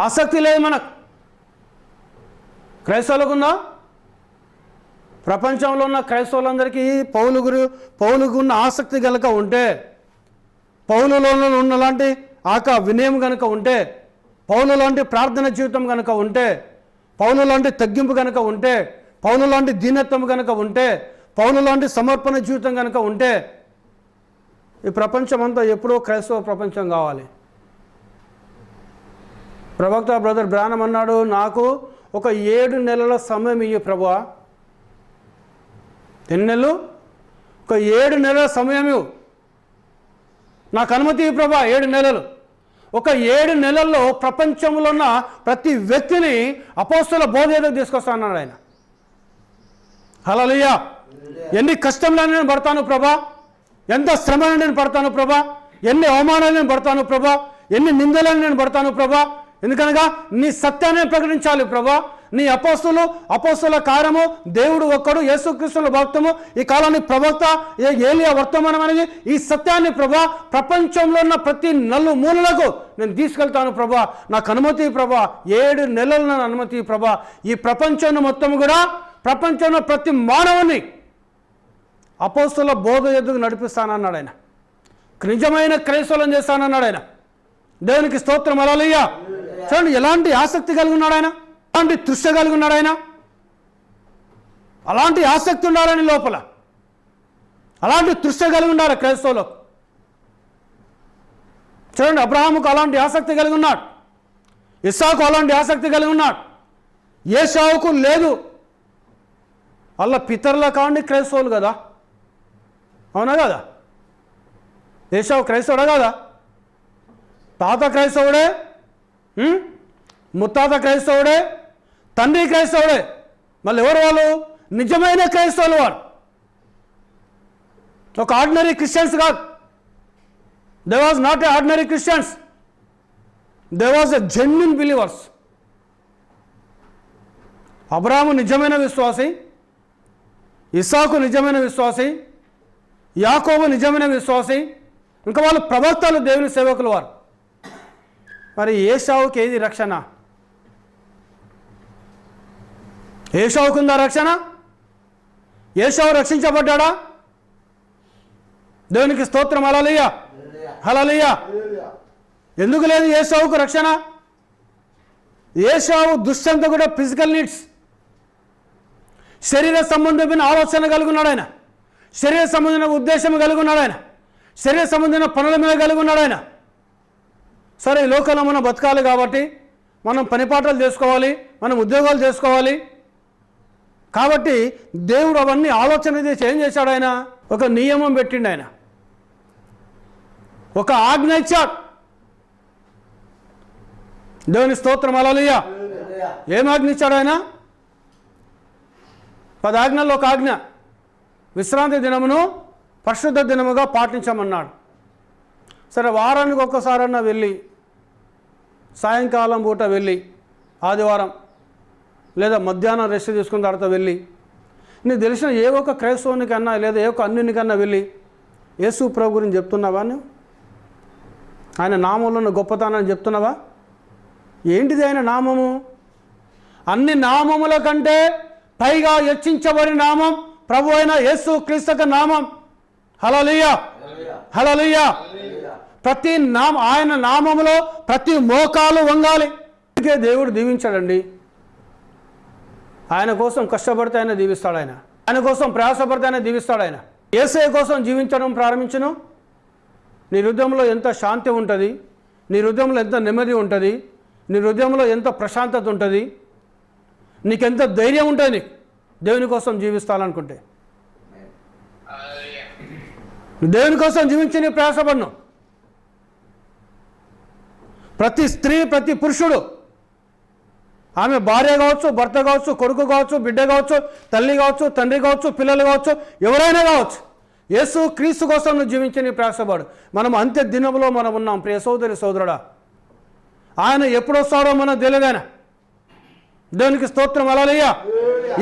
[SPEAKER 1] ఆసక్తి లేదు మనకు. క్రైస్తవులకు ఉందా? ప్రపంచంలో ఉన్న క్రైస్తవులందరికీ పౌలుకు ఉన్న ఆసక్తి కనుక ఉంటే, పౌలులో ఉన్నలాంటి వినయం కనుక ఉంటే, పౌలు లాంటి ప్రార్థన జీవితం కనుక ఉంటే, పౌలు లాంటి తగ్గింపు కనుక ఉంటే, పౌలు లాంటి దీనత్వం కనుక ఉంటే, పౌలు లాంటి సమర్పణ జీవితం కనుక ఉంటే, ఈ ప్రపంచం అంతా ఎప్పుడో క్రైస్తవ ప్రపంచం కావాలి. ప్రవక్త బ్రదర్ బ్రానం అన్నాడు, నాకు ఒక 7 నెలల సమయం ఇయ్యి ప్రభువా. ఎన్ని నెలలు? ఒక 7 నెలల సమయం ఇవ్వు, నాకు అనుమతి ప్రభా. 7 నెలలు. ఒక 7 నెలల్లో ప్రపంచంలో ఉన్న ప్రతి వ్యక్తిని అపోస్తల బోధ ఏదో తీసుకొస్తా అన్నాడు ఆయన. హల్లెలూయా. ఎన్ని కష్టంలో నేను పడతాను ప్రభా, ఎంత శ్రమను నేను పడతాను ప్రభా, ఎన్ని అవమానాలు నేను పడతాను ప్రభా, ఎన్ని నిందలను నేను పడతాను ప్రభా. ఎందుకనగా నీ సత్యాన్ని ప్రకటించాలి ప్రభా. నీ అపోస్తుల కార్యము, దేవుడు ఒక్కడు, యేసుక్రీస్తుల భక్తము, ఈ కాలాన్ని ప్రవక్త ఏలియా వర్తమానం అనేది ఈ సత్యాన్ని ప్రభా ప్రపంచంలో ఉన్న ప్రతి మూలలకు నేను తీసుకెళ్తాను ప్రభా. నాకు అనుమతి ప్రభా. 7 నెలలు నన్ను అనుమతి ప్రభా. ఈ ప్రపంచాన్ని మొత్తం కూడా, ప్రపంచంలో ప్రతి మానవుని అపోస్తుల బోధ ఎదుగు నడిపిస్తానన్నాడు ఆయన. నిజమైన క్రైస్తవులను చేస్తానన్నాడు ఆయన. దేవునికి స్తోత్రం. హల్లెలూయా. చూడండి ఎలాంటి ఆసక్తి కలిగి ఉన్నాడు ఆయన, అలాంటి తృష్ణ కలిగి ఉన్నాడు ఆయన, అలాంటి ఆసక్తి ఉండాలని లోపల, అలాంటి తృష్ణ కలిగి ఉన్నారు క్రైస్తవులు. చూడండి అబ్రహాముకు అలాంటి ఆసక్తి కలిగి ఉన్నాడు, ఇస్సాకు అలాంటి ఆసక్తి కలిగి ఉన్నాడు, ఏశావుకు లేదు. వాళ్ళ పితరుల కాండి క్రైస్తవులు కదా, అవునా కదా? ఏశావు క్రైస్తవుడా కదా? తాత క్రైస్తవుడే, ముత్తాత క్రైస్తవుడే, తండ్రి క్రైస్తవుడే. మళ్ళీ ఎవరు వాళ్ళు? నిజమైన క్రైస్తవులు వాళ్ళు. ఒక ఆర్డినరీ క్రిస్టియన్స్ కాదు. They was not a ordinary Christians, they was a genuine believers. Abraham నిజమైన విశ్వాసి, ఇస్సాకు నిజమైన విశ్వాసి, యాకోబు నిజమైన విశ్వాసి, ఇంకా వాళ్ళు ప్రవక్తలు, దేవుని సేవకులు వారు. మరి ఏశావుకి ఏది రక్షణ? ఏశావుకుందా రక్షణ? ఏశావు రక్షించబడ్డా? దేవునికి స్తోత్రం. హల్లెలూయా. హల్లెలూయా. ఎందుకు లేదు ఏశావుకు రక్షణ? ఏశావు దుష్టంతో కూడా ఫిజికల్ నీడ్స్, శరీర సంబంధమైన ఆలోచన కలిగి ఉన్నాడు ఆయన, శరీర సంబంధమైన ఉద్దేశం కలిగి ఉన్నాడు ఆయన, శరీర సంబంధమైన పనుల మీద కలిగి ఉన్నాడు ఆయన. సరే, ఈ లోకంలో మనం బతకాలి కాబట్టి మనం పనిపాటలు చేసుకోవాలి, మనం ఉద్యోగాలు చేసుకోవాలి కాబట్టి దేవుడు అవన్నీ ఆలోచన చేసి ఏం చేశాడు ఆయన? ఒక నియమం పెట్టిండు ఆయన, ఒక ఆజ్ఞ ఇచ్చాడు. దేవుని స్తోత్రం. హల్లెలూయా. ఏం ఆజ్ఞ ఇచ్చాడు ఆయన? 10 ఆజ్ఞల్లో ఒక ఆజ్ఞ, విశ్రాంతి దినమును పరిశుద్ధ దినముగా పాటించమన్నాడు. సరే, వారానికి ఒక్కసారన్నా వెళ్ళి, సాయంకాలం పూట వెళ్ళి, ఆదివారం లేదా మధ్యాహ్నం రెస్ట్ తీసుకున్న తర్వాత వెళ్ళి, నీకు తెలిసిన ఏ ఒక్క క్రైస్తవునికన్నా లేదా ఏ ఒక్క అన్యునికన్నా వెళ్ళి యేసు ప్రభు గురించి చెప్తున్నావా? నువ్వు ఆయన నామంలో ఉన్న గొప్పతనాన్ని చెప్తున్నావా? ఏంటిది ఆయన నామము? అన్ని నామముల కంటే పైగా హెచ్చించబడిన నామం ప్రభు అయిన యేసు క్రీస్తు నామం. హల్లెలూయా. హల్లెలూయా. ప్రతి ఆయన నామములో ప్రతి మోకాలు వంగాలి. అందుకే దేవుడు దీవించాడండి. ఆయన కోసం కష్టపడితే ఆయన దీవిస్తాడు, ఆయన కోసం ప్రయాసపడితే ఆయన దీవిస్తాడు. ఆయన యేసయ్య కోసం జీవించడం ప్రారంభించును, నీ హృదయంలో ఎంత శాంతి ఉంటుంది, నీ హృదయంలో ఎంత నెమ్మది ఉంటుంది, నీ హృదయంలో ఎంత ప్రశాంతత ఉంటుంది, నీకెంత ధైర్యం ఉంటుంది నీకు దేవుని కోసం జీవిస్తాలనుకుంటే. దేవుని కోసం జీవించి నీ ప్రయాసపడను. ప్రతి స్త్రీ, ప్రతి పురుషుడు, ఆమె భార్య కావచ్చు, భర్త కావచ్చు, కొడుకు కావచ్చు, బిడ్డ కావచ్చు, తల్లి కావచ్చు, తండ్రి కావచ్చు, పిల్లలు కావచ్చు, ఎవరైనా కావచ్చు, యేసు క్రీస్తు కోసం నువ్వు జీవించి నీ ప్రయాసపడు. మనం అంత్య దినంలో మనం ఉన్నాం ప్రియ సోదరి సోదరుడా. ఆయన ఎప్పుడు వస్తాడో మనకు తెలియదు. ఆయన దేవునికి స్తోత్రం. హల్లెలూయా.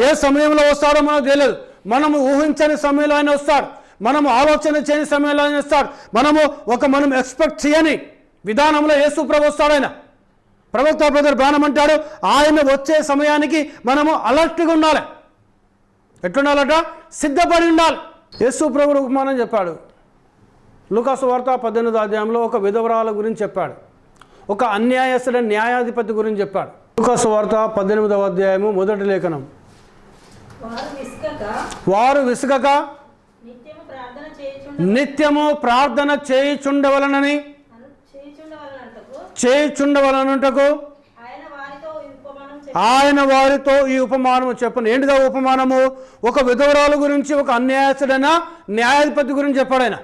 [SPEAKER 1] ఏ సమయంలో వస్తాడో మనకు తెలియదు. మనము ఊహించని సమయంలో ఆయన వస్తాడు, మనము ఆలోచన చేయని సమయంలో ఆయన వస్తాడు, మనం ఎక్స్పెక్ట్ చేయని విధానంలో యేసు ప్రభు వస్తాడు. ఆయన ప్రవక్త బ్రదర్ బ్రానం అంటాడు, ఆయన వచ్చే సమయానికి మనము అలర్ట్గా ఉండాలి. ఎట్లుండాలట? సిద్ధపడి ఉండాలి. యేసు ప్రభు ఉపమానం చెప్పాడు. లూకాసు వార్త 18వ అధ్యాయంలో ఒక విధవరాల గురించి చెప్పాడు, ఒక అన్యాయస్తుడైన న్యాయాధిపతి గురించి చెప్పాడు. లూకాసు వార్త 18వ అధ్యాయము 1వ లేఖనం. వారు విసుగక నిత్యము ప్రార్థన చేయుచుండవలనని చేయుచుండవలనుటకు ఆయన వారితో ఈ ఉపమానము చెప్పను. ఏంటిదా ఉపమానము? ఒక విధవరాలు గురించి, ఒక అన్యాయస్తుడైన న్యాయాధిపతి గురించి చెప్పాడు ఆయన.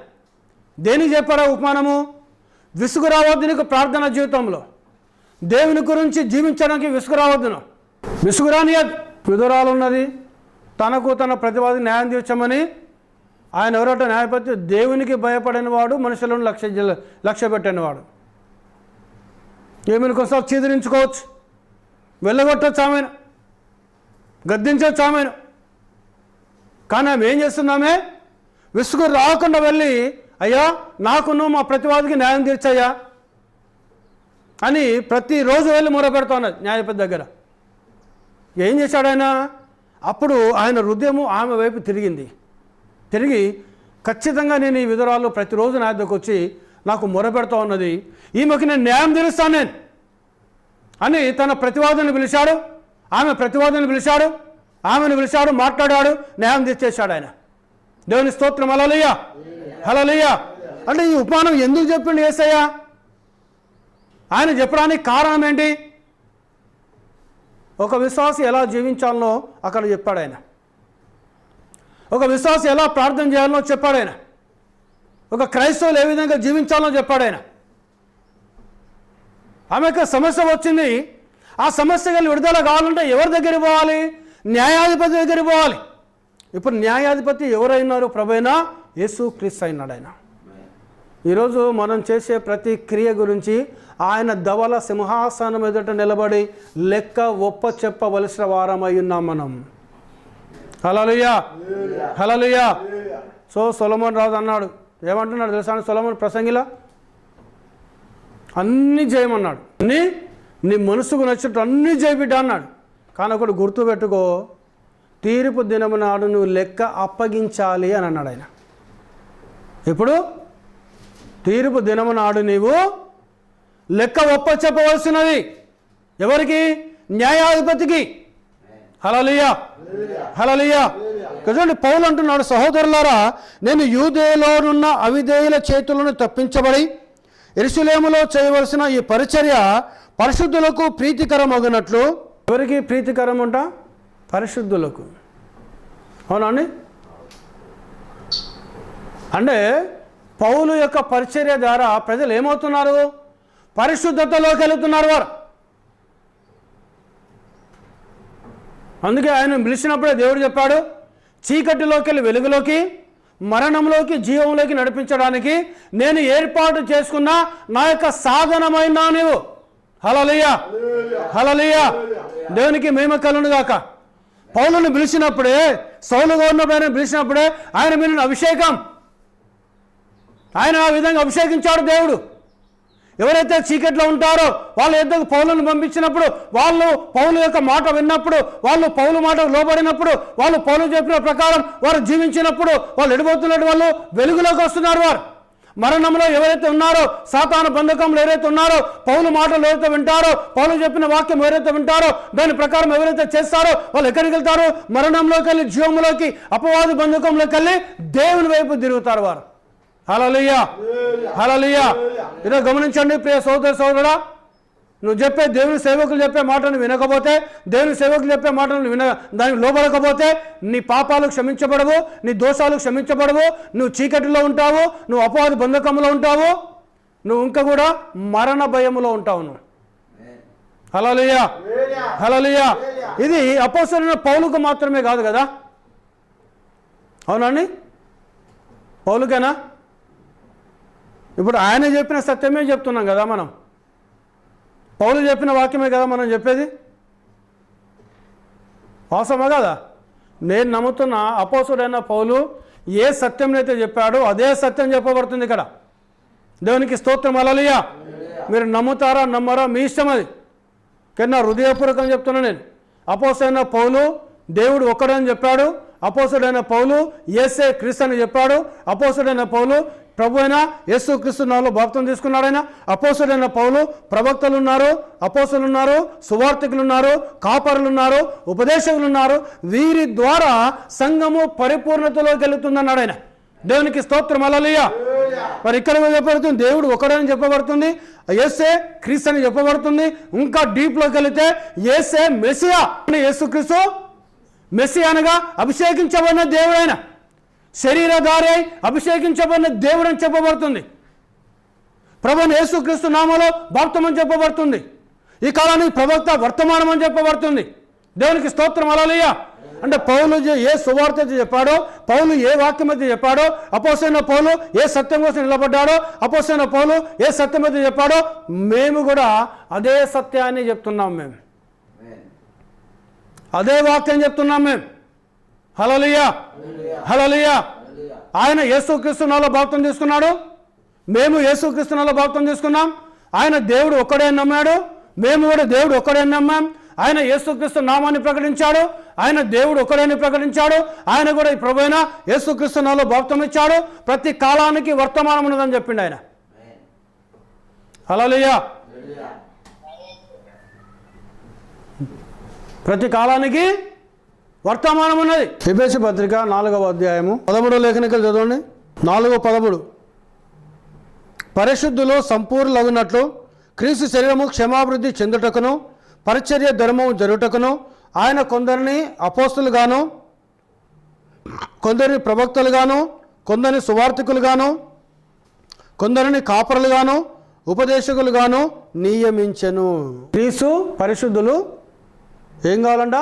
[SPEAKER 1] దేనికి చెప్పాడా ఉపమానము? విసుగు రావద్దు నీకు ప్రార్థన జీవితంలో, దేవుని గురించి జీవించడానికి విసుగు రావద్దును, విసుగు రానియద్దు. విధవరాలు ఉన్నది, తనకు తన ప్రతివాది న్యాయం తీర్చమని ఆయన ఎవరట? న్యాయపతి. దేవునికి భయపడిన వాడు, మనుషులను లక్ష్య పెట్టినవాడు. ఏమైనా కొన్నిసార్లు చీదరించుకోవచ్చు, వెళ్ళగొట్టచ్చు, ఆమెను గద్దించవచ్చు ఆమెను. కానీ ఆమె ఏం చేస్తున్నామే? విసుగు రాకుండా వెళ్ళి, అయ్యా నాకును మా ప్రతివాదికి న్యాయం తీర్చయ్యా అని ప్రతిరోజు వెళ్ళి మొరపెడతా ఉన్నది న్యాయపతి దగ్గర. ఏం చేశాడు ఆయన? అప్పుడు ఆయన హృదయము ఆమె వైపు తిరిగి ఖచ్చితంగా నేను ఈ విధురాలు ప్రతిరోజు నా దగ్గరకు వచ్చి నాకు మొరపెడతా ఉన్నది, ఈమెకి నేను న్యాయం తీరుస్తాను నేను అని తన ప్రతివాదుని పిలిచాడు. ఆమె ప్రతివాదుని పిలిచాడు, ఆమెను పిలిచాడు, మాట్లాడాడు, న్యాయం తీర్చేశాడు ఆయన. దేవుని స్తోత్రం. హల్లెలూయా, హల్లెలూయా. అంటే ఈ ఉపమానం ఎందుకు చెప్పిండు యేసయ్య? ఆయన చెప్పడానికి కారణం ఏంటి? ఒక విశ్వాసి ఎలా జీవించాలనో అక్కడ చెప్పాడు ఆయన. ఒక విశ్వాసి ఎలా ప్రార్థన చేయాలనో చెప్పాడు ఆయన. ఒక క్రైస్తవులు ఏ విధంగా జీవించాలనో చెప్పాడు ఆయన. ఆమెకు సమస్య వచ్చింది. ఆ సమస్య కలిసి విడుదల కావాలంటే ఎవరి దగ్గరికి పోవాలి? న్యాయాధిపతి దగ్గరికి పోవాలి. ఇప్పుడు న్యాయాధిపతి ఎవరైనారు? ప్రభువైన యేసుక్రీస్తు అయినాడు ఆయన. ఈరోజు మనం చేసే ప్రతి క్రియ గురించి ఆయన ధవల సింహాసనం ఎదుట నిలబడి లెక్క ఒప్ప చెప్పవలసిన వారమై ఉన్నాం మనం. హల్లెలూయా, హల్లెలూయా. సో సొలొమోన్ రాజు అన్నాడు, ఏమంటున్నాడు తెలుసా? సొలొమోన్ ప్రసంగిలా అన్నీ చేయమన్నాడు, నీ మనసుకు నచ్చినట్టు అన్నీ చేయబిడ్డ అన్నాడు. కానీ ఒకటి గుర్తుపెట్టుకో, తీర్పు దినము నాడు నువ్వు లెక్క అప్పగించాలి అని అన్నాడు ఆయన. ఇప్పుడు తీర్పు దినము నాడు నీవు లెక్క ఒప్ప చెప్పవలసినది ఎవరికి? న్యాయాధిపతికి. హల్లెలూయా, హల్లెలూయా. చూడండి, పౌలు అంటున్నాడు, సహోదరులారా, నేను యూదేయులోనున్న అవిధేయుల చేతులను తప్పించబడి యెరూషలేములో చేయవలసిన ఈ పరిచర్య పరిశుద్ధులకు ప్రీతికరమగునట్లు. ఎవరికి ప్రీతికరం అంట? పరిశుద్ధులకు. అవునండి. అంటే పౌలు యొక్క పరిచర్య ద్వారా ప్రజలు ఏమవుతున్నారు? పరిశుద్ధతలోకి వెళుతున్నారు వారు. అందుకే ఆయన పిలిచినప్పుడే దేవుడు చెప్పాడు, చీకటిలోకి వెళ్ళి వెలుగులోకి, మరణంలోకి జీవంలోకి నడిపించడానికి నేను ఏర్పాటు చేసుకున్న నా యొక్క సాధనమైన నీవు. హల్లెలూయా, హల్లెలూయా. దేవునికి మహిమ కలుగును గాక. పౌలుని పిలిచినప్పుడే, సౌలుగా ఉన్నప్పుడు ఆయన పిలిచినప్పుడే ఆయన మీద అభిషేకం, ఆయన ఆ విధంగా అభిషేకించాడు దేవుడు. ఎవరైతే చీకట్లో ఉంటారో వాళ్ళ ఎద్దకు పౌలును పంపించినప్పుడు, వాళ్ళు పౌలు యొక్క మాట విన్నప్పుడు, వాళ్ళు పౌలు మాటకు లోబడినప్పుడు, వాళ్ళు పౌలు చెప్పిన ప్రకారం వారు జీవించినప్పుడు వాళ్ళు ఎడిపోతున్నట్టు వాళ్ళు వెలుగులోకి వస్తున్నారు. వారు మరణంలో ఎవరైతే ఉన్నారో, సాతాను బంధకంలో ఎవరైతే ఉన్నారో, పౌలు మాటలు ఎవరైతే వింటారో, పౌలు చెప్పిన వాక్యం ఎవరైతే వింటారో, దాని ప్రకారం ఎవరైతే చేస్తారో వాళ్ళు ఎక్కడికి వెళ్తారు? మరణంలోకి వెళ్ళి జీవంలోకి, అపవాది బంధకంలోకి వెళ్ళి దేవుని వైపు తిరుగుతారు వారు. హల్లెలూయా, హల్లెలూయా. ఇదో గమనించండి ప్రియ సోదరుడా, నువ్వు చెప్పే దేవుని సేవకులు చెప్పే మాటను వినకపోతే, దేవుని సేవకులు చెప్పే మాటను దానికి లోబడకపోతే నీ పాపాలు క్షమించబడవు, నీ దోషాలు క్షమించబడవు, నువ్వు చీకటిలో ఉంటావు, నువ్వు అపవాది బంధకంలో ఉంటావు, నువ్వు ఇంకా కూడా మరణ భయములో ఉంటావు నువ్వు. హల్లెలూయా, హల్లెలూయా. ఇది అపోస్తలుడైన పౌలుకు మాత్రమే కాదు కదా. అవునండి, పౌలుకేనా? ఇప్పుడు ఆయన చెప్పిన సత్యమే చెప్తున్నాం కదా మనం. పౌలు చెప్పిన వాక్యమే కదా మనం చెప్పేది. వాస్తవమే కదా. నేను నమ్ముతున్న అపోస్తలుడైన పౌలు ఏ సత్యంనైతే చెప్పాడో అదే సత్యం చెప్పబడుతుంది ఇక్కడ. దేవునికి స్తోత్రం. హల్లెలూయా. మీరు నమ్ముతారా నమ్మరా మీ ఇష్టం అది. కానీ నా హృదయపూర్వకం చెప్తున్నా నేను, అపోస్తలుడైన పౌలు దేవుడు ఒక్కడని చెప్పాడు. అపోస్తలుడైన పౌలు యేసే క్రీస్తు అని చెప్పాడు. అపోస్తలుడైన పౌలు ప్రభు అయిన యేసు క్రీస్తు నామములో బాప్తిసం తీసుకున్నాడు. ఆయన అపోస్తలుడైన పౌలు ప్రవక్తలు ఉన్నారు, అపోస్తలులు ఉన్నారు, సువార్తికులు ఉన్నారు, కాపరులు ఉన్నారు, ఉపదేశకులు ఉన్నారు. వీరి ద్వారా సంఘము పరిపూర్ణతలోకి వెళుతుందన్నాడు ఆయన. దేవునికి స్తోత్రం. హల్లెలూయా, మరి ఇక్కడ చెప్పబడుతుంది దేవుడు ఒకడని చెప్పబడుతుంది, యేసే క్రీస్తు అని చెప్పబడుతుంది. ఇంకా డీప్లోకి వెళితే యేసే మెస్సియా, యేసుక్రీస్తు మెస్సియా అనగా అభిషేకించబడిన దేవుడైన శరీరధారి అయి అభిషేకించబడిన దేవుడు అని చెప్పబడుతుంది. ప్రభువైన యేసుక్రీస్తు నామములో బాప్తిస్మం చెప్పబడుతుంది. ఈ కాలానికి ప్రవక్త వర్తమానం అని చెప్పబడుతుంది. దేవునికి స్తోత్రం, హల్లెలూయా. అంటే పౌలు ఏ సువార్త అయితే చెప్పాడో, పౌలు ఏ వాక్యం అయితే చెప్పాడో, అపోస్తలుడైన పౌలు ఏ సత్యం కోసం నిలబడ్డాడో, అపోస్తలుడైన పౌలు ఏ సత్యం అయితే చెప్పాడో, మేము కూడా అదే సత్యాన్ని చెప్తున్నాం. మేము అదే వాక్యం చెప్తున్నాం. మేము హల్లెలూయా, హల్లెలూయా. ఆయన యేసుక్రీస్తు నామములో బాప్తిస్మం తీసుకున్నాడు, మేము యేసుక్రీస్తు నామములో బాప్తిస్మం తీసుకున్నాం. ఆయన దేవుడు ఒక్కడే నమ్మాడు, మేము కూడా దేవుడు ఒక్కడే నమ్మాం. ఆయన యేసుక్రీస్తు నామాన్ని ప్రకటించాడు, ఆయన దేవుడు ఒక్కడని ప్రకటించాడు. ఆయన కూడా ఈ ప్రభువైన యేసుక్రీస్తు నామములో బాప్తిస్మం ఇచ్చాడు. ప్రతి కాలానికి వర్తమానం ఉన్నదని చెప్పిండు ఆయన. హల్లెలూయా. ప్రతి కాలానికి వర్తమానం ఉన్నది. ఎఫెసీ పత్రిక 4వ అధ్యాయము 13వ లేఖనికలు చదవండి. 4:13 పరిశుద్ధులు సంపూర్ణులగునట్లు క్రీస్తు శరీరము క్షమాభివృద్ధి చెందుటకును పరిచర్య ధర్మము జరుగుటకును ఆయన కొందరిని అపోస్తలుగాను, కొందరిని ప్రవక్తలుగాను, కొందరిని సువార్తికులుగాను, కొందరిని కాపరులుగాను, ఉపదేశకులుగాను నియమించెను. క్రీస్తు పరిశుద్ధులు ఏం కావాలంట?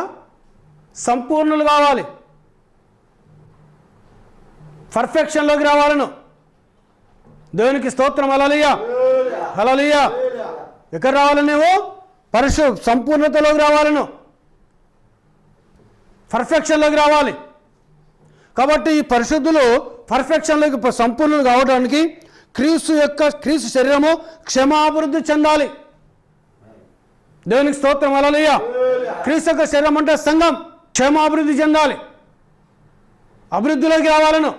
[SPEAKER 1] సంపూర్ణులు కావాలి, పర్ఫెక్షన్లోకి రావాలను. దేవునికి స్తోత్రం, హల్లెలూయా, హల్లెలూయా. ఎక్కడ రావాలి? నువ్వు సంపూర్ణతలోకి రావాలను, పర్ఫెక్షన్లోకి రావాలి. కాబట్టి ఈ పరిశుద్ధులు పర్ఫెక్షన్లోకి సంపూర్ణులు కావడానికి క్రీస్తు శరీరము క్షమాభివృద్ధి చెందాలి. దేవునికి స్తోత్రం, హల్లెలూయా. క్రీస్తు యొక్క శరీరం అంటే సంఘం క్షమాభివృద్ధి చెందాలి, అభివృద్ధిలోకి రావాలను.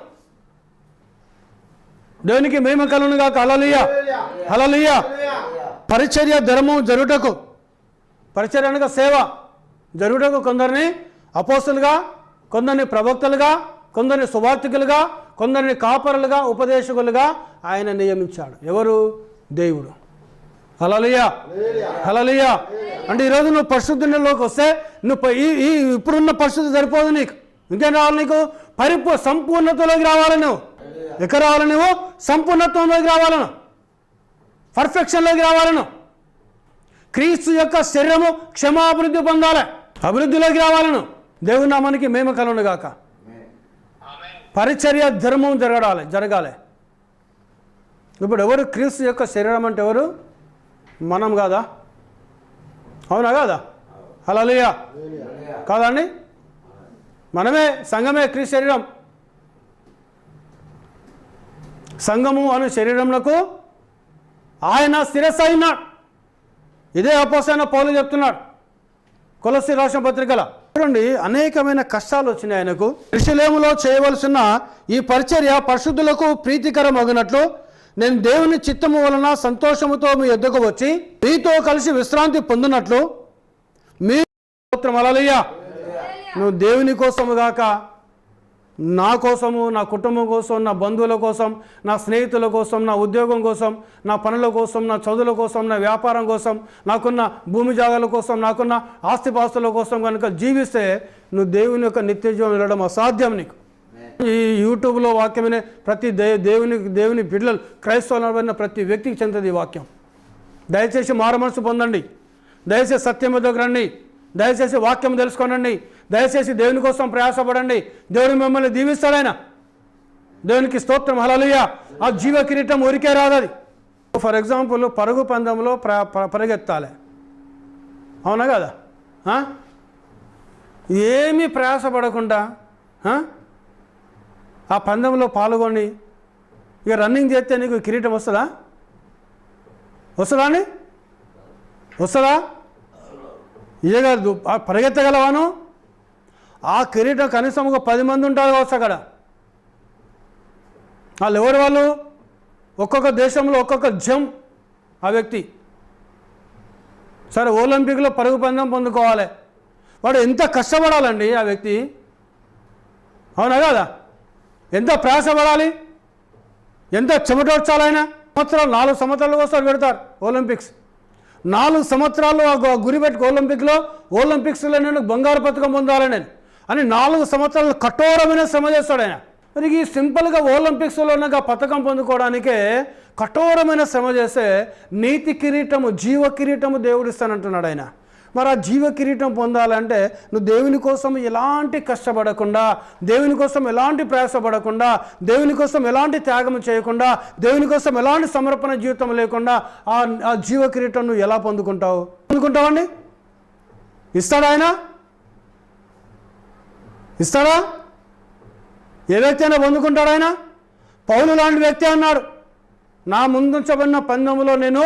[SPEAKER 1] దేవునికి మహిమ కలుగును గాక. హల్లెలూయా, హల్లెలూయా. పరిచర్య ధర్మం జరుగుటకు, పరిచర్య అనగా సేవ జరుగుటకు కొందరిని అపోస్తలుగా, కొందరిని ప్రవక్తలుగా, కొందరిని సువార్తికులుగా, కొందరిని కాపరులుగా, ఉపదేశకులుగా ఆయన నియమించాడు. ఎవరు? దేవుడు. హల్లెలూయా, హల్లెలూయా. అంటే ఈరోజు నువ్వు పరిశుద్ధునిలోకి వస్తే నువ్వు ఇప్పుడున్న పరిశుద్ధి సరిపోదు, నీకు ఇంకేం రావాలి? నీకు సంపూర్ణతలోకి రావాలి. నువ్వు ఎక్కడ రావాలి? నువ్వు సంపూర్ణత్వంలోకి రావాలను, పర్ఫెక్షన్లోకి రావాలను. క్రీస్తు యొక్క శరీరము క్షమాభివృద్ధి పొందాలి, అభివృద్ధిలోకి రావాలను. దేవుని నామానికి మహిమ కలుగును గాక. పరిచర్య ధర్మం జరగాలి. ఇప్పుడు ఎవరు క్రీస్తు యొక్క శరీరం అంటే ఎవరు? మనం కాదా? అవునా కాదా? హల్లెలూయా, కాదండి? మనమే, సంఘమే క్రీస్తు శరీరం. సంఘము అనే శరీరములకు ఆయన శిరస్సు అయినాడు. ఇదే అపోస్తలుడైన పౌలు చెప్తున్నాడు కొలస్సీ రాసిన పత్రికలో. చూడండి, అనేకమైన కష్టాలు వచ్చినాయి ఆయనకు. యెరూషలేములో చేయవలసిన ఈ పరిచర్య పరిశుద్ధులకు ప్రీతికరమగినట్లు నేను దేవుని చిత్తము వలన సంతోషముతో మీ యొద్దకు వచ్చి మీతో కలిసి విశ్రాంతి పొందినట్లు మీ స్తోత్రం, హల్లెలూయా. నువ్వు దేవుని కోసము గాక నా కోసము, నా కుటుంబం కోసం, నా బంధువుల కోసం, నా స్నేహితుల కోసం, నా ఉద్యోగం కోసం, నా పనుల కోసం, నా చదువుల కోసం, నా వ్యాపారం కోసం, నాకున్న భూమి జాగాల కోసం, నాకున్న ఆస్తిపాస్తుల కోసం కనుక జీవిస్తే నువ్వు దేవుని యొక్క నిత్యజీవం వెళ్ళడం అసాధ్యం నీకు. ఈ యూట్యూబ్లో వాక్యం వినే ప్రతి దేవుని బిడ్డలు, క్రైస్తవులైన ప్రతి వ్యక్తికి చెందుతుంది ఈ వాక్యం. దయచేసి మారు మనసు పొందండి, దయచేసి సత్యం వద్దకు రండి, దయచేసి వాక్యం తెలుసుకోనండి, దయచేసి దేవుని కోసం ప్రయాసపడండి. దేవుడు మిమ్మల్ని దీవిస్తాడు. ఆయన దేవునికి స్తోత్రం, హల్లెలూయా. ఆ జీవ కిరీటం ఊరికే రాదు. అది ఫర్ ఎగ్జాంపుల్ పరుగు పందెంలో పరిగెత్తాలి, అవునా కదా? ఏమీ ప్రయాసపడకుండా ఆ పందెంలో పాల్గొని ఇక రన్నింగ్ చేస్తే నీకు కిరీటం వస్తుందా? అండి? వస్తుందా? ఇక పరిగెత్తగలవాను? ఆ కిరీటం కనీసం ఒక 10 మంది ఉంటారు కావచ్చు అక్కడ. వాళ్ళు ఎవరు? వాళ్ళు ఒక్కొక్క దేశంలో ఒక్కొక్క ఆ వ్యక్తి. సరే, ఒలింపిక్లో పరుగు పందెం పొందుకోవాలి, వాడు ఎంత కష్టపడాలండి ఆ వ్యక్తి, అవునా కదా? ఎంత ప్రయాసపడాలి, ఎంత చెమటోడ్చాలైనా సంవత్సరాలు 4 సంవత్సరాల కోసం పెడతారు ఒలింపిక్స్. 4 సంవత్సరాలు ఆ గురి పెట్టుకు ఒలింపిక్స్లో నేను బంగారు పథకం పొందాలని అని 4 సంవత్సరాలు కఠోరమైన శ్రమ చేస్తాడు ఆయన. మరి ఈ సింపుల్గా ఒలింపిక్స్లో ఉన్న పథకం పొందుకోవడానికే కఠోరమైన శ్రమ చేస్తే నీతి కిరీటము, జీవ కిరీటము దేవుడు ఇస్తానంటున్నాడు ఆయన. మరి ఆ జీవ కిరీటం పొందాలంటే నువ్వు దేవుని కోసం ఎలాంటి కష్టపడకుండా, దేవుని కోసం ఎలాంటి ప్రయాసపడకుండా, దేవుని కోసం ఎలాంటి త్యాగం చేయకుండా, దేవుని కోసం ఎలాంటి సమర్పణ జీవితం లేకుండా ఆ జీవ కిరీటం నువ్వు ఎలా పొందుకుంటావండి? ఇస్తాడా ఆయన? ఇస్తాడా? ఏ వ్యక్తి అయినా పొందుకుంటాడు ఆయన? పౌలు లాంటి వ్యక్తి అన్నాడు, నా ముందుంచబడిన పందెములో నేను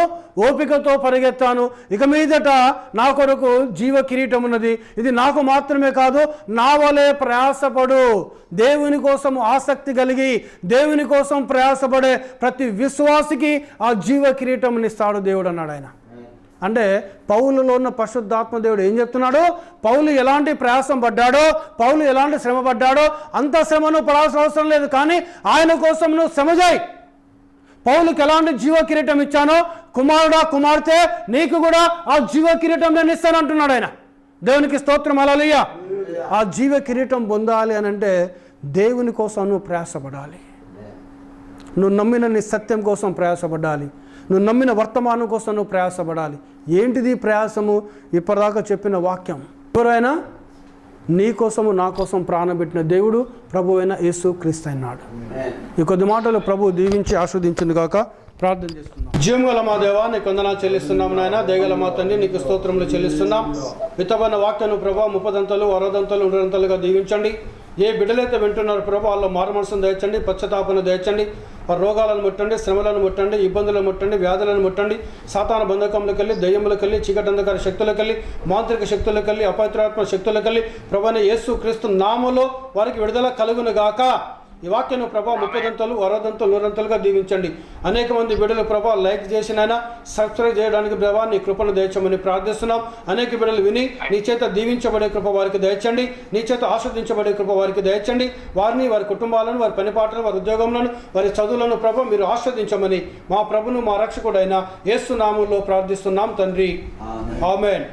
[SPEAKER 1] ఓపికతో పరిగెత్తాను, ఇక మీదట నా కొరకు జీవ కిరీటం ఉన్నది, ఇది నాకు మాత్రమే కాదు, నా వలే ప్రయాసపడు, దేవుని కోసం ఆసక్తి కలిగి దేవుని కోసం ప్రయాసపడే ప్రతి విశ్వాసికి ఆ జీవ కిరీటం ఇస్తాడు దేవుడు అన్నాడు ఆయన. అంటే పౌలులో ఉన్న పరిశుద్ధాత్మ దేవుడు ఏం చెప్తున్నాడు? పౌలు ఎలాంటి ప్రయాసం పడ్డాడో, పౌలు ఎలాంటి శ్రమ పడ్డాడో అంత శ్రమను పడాల్సిన అవసరం లేదు, కానీ ఆయన కోసం నువ్వు శ్రమ చేయి. పౌలుకి ఎలాంటి జీవ కిరీటం ఇచ్చానో, కుమారుడా కుమార్తె నీకు కూడా ఆ జీవ కిరీటం నేను ఇస్తానంటున్నాడు ఆయన. దేవునికి స్తోత్రం, హల్లెలూయా. ఆ జీవ కిరీటం పొందాలి అని అంటే దేవుని కోసం నువ్వు ప్రయాసపడాలి. నువ్వు నమ్మిన నీ సత్యం కోసం ప్రయాసపడాలి. నువ్వు నమ్మిన వర్తమానం కోసం నువ్వు ప్రయాసపడాలి. ఏంటిది ప్రయాసము? ఇప్పటిదాకా చెప్పిన వాక్యం. ఎవరైనా నీ కోసము నా కోసం ప్రాణం పెట్టిన దేవుడు ప్రభు అయిన యేసు క్రీస్తు అన్నాడు. ఈ కొద్ది మాటలు ప్రభు దీవించి ఆస్వాదించింది కాక ప్రార్థన చేస్తున్నాం. జీవం గల మా దేవా, నీకు వందనాలు చెల్లిస్తున్నాం నాయన. దయగల మా తండ్రి, నీకు స్తోత్రములు చెల్లిస్తున్నాం. విత్తబడిన వాక్యాన్ని ప్రభు 30 60 100 దీవించండి. ఏ బిడ్డలైతే వింటున్నారు ప్రభు, వాళ్ళ మారు మనసును దయచండి, పశ్చాత్తాపను దయచండి. వారి రోగాలను ముట్టండి, శ్రమలను ముట్టండి, ఇబ్బందులను ముట్టండి, వ్యాధులను ముట్టండి. సాతాన బంధకములకు వెళ్ళి, దయ్యములకు వెళ్ళి, చీకటి అంధకార శక్తులకు వెళ్ళి, మాంత్రిక శక్తులకు వెళ్ళి, అపవిత్రాత్మ శక్తులకు వెళ్ళి ప్రభువైన యేసు క్రీస్తు నామములో వారికి విడుదల కలుగును గాక. ఈ వాక్యం ప్రభా 30 60 100 దీవించండి. అనేక మంది బిడ్డలు ప్రభా లైక్ చేసినైనా సబ్స్క్రైబ్ చేయడానికి ప్రభా నీ కృపను దయచమని ప్రార్థిస్తున్నాం. అనేక బిడ్డలు విని నీ చేత దీవించబడే కృప వారికి దయచండి, నీ చేత ఆస్వాదించబడే కృప వారికి దయచండి. వారిని, వారి కుటుంబాలను, వారి పనిపాటలను, వారి ఉద్యోగములను, వారి చదువులను ప్రభా మీరు ఆస్వాదించమని మా ప్రభును, మా రక్షకుడైన యేసు నామములో ప్రార్థిస్తున్నాం తండ్రి. ఆమేన్.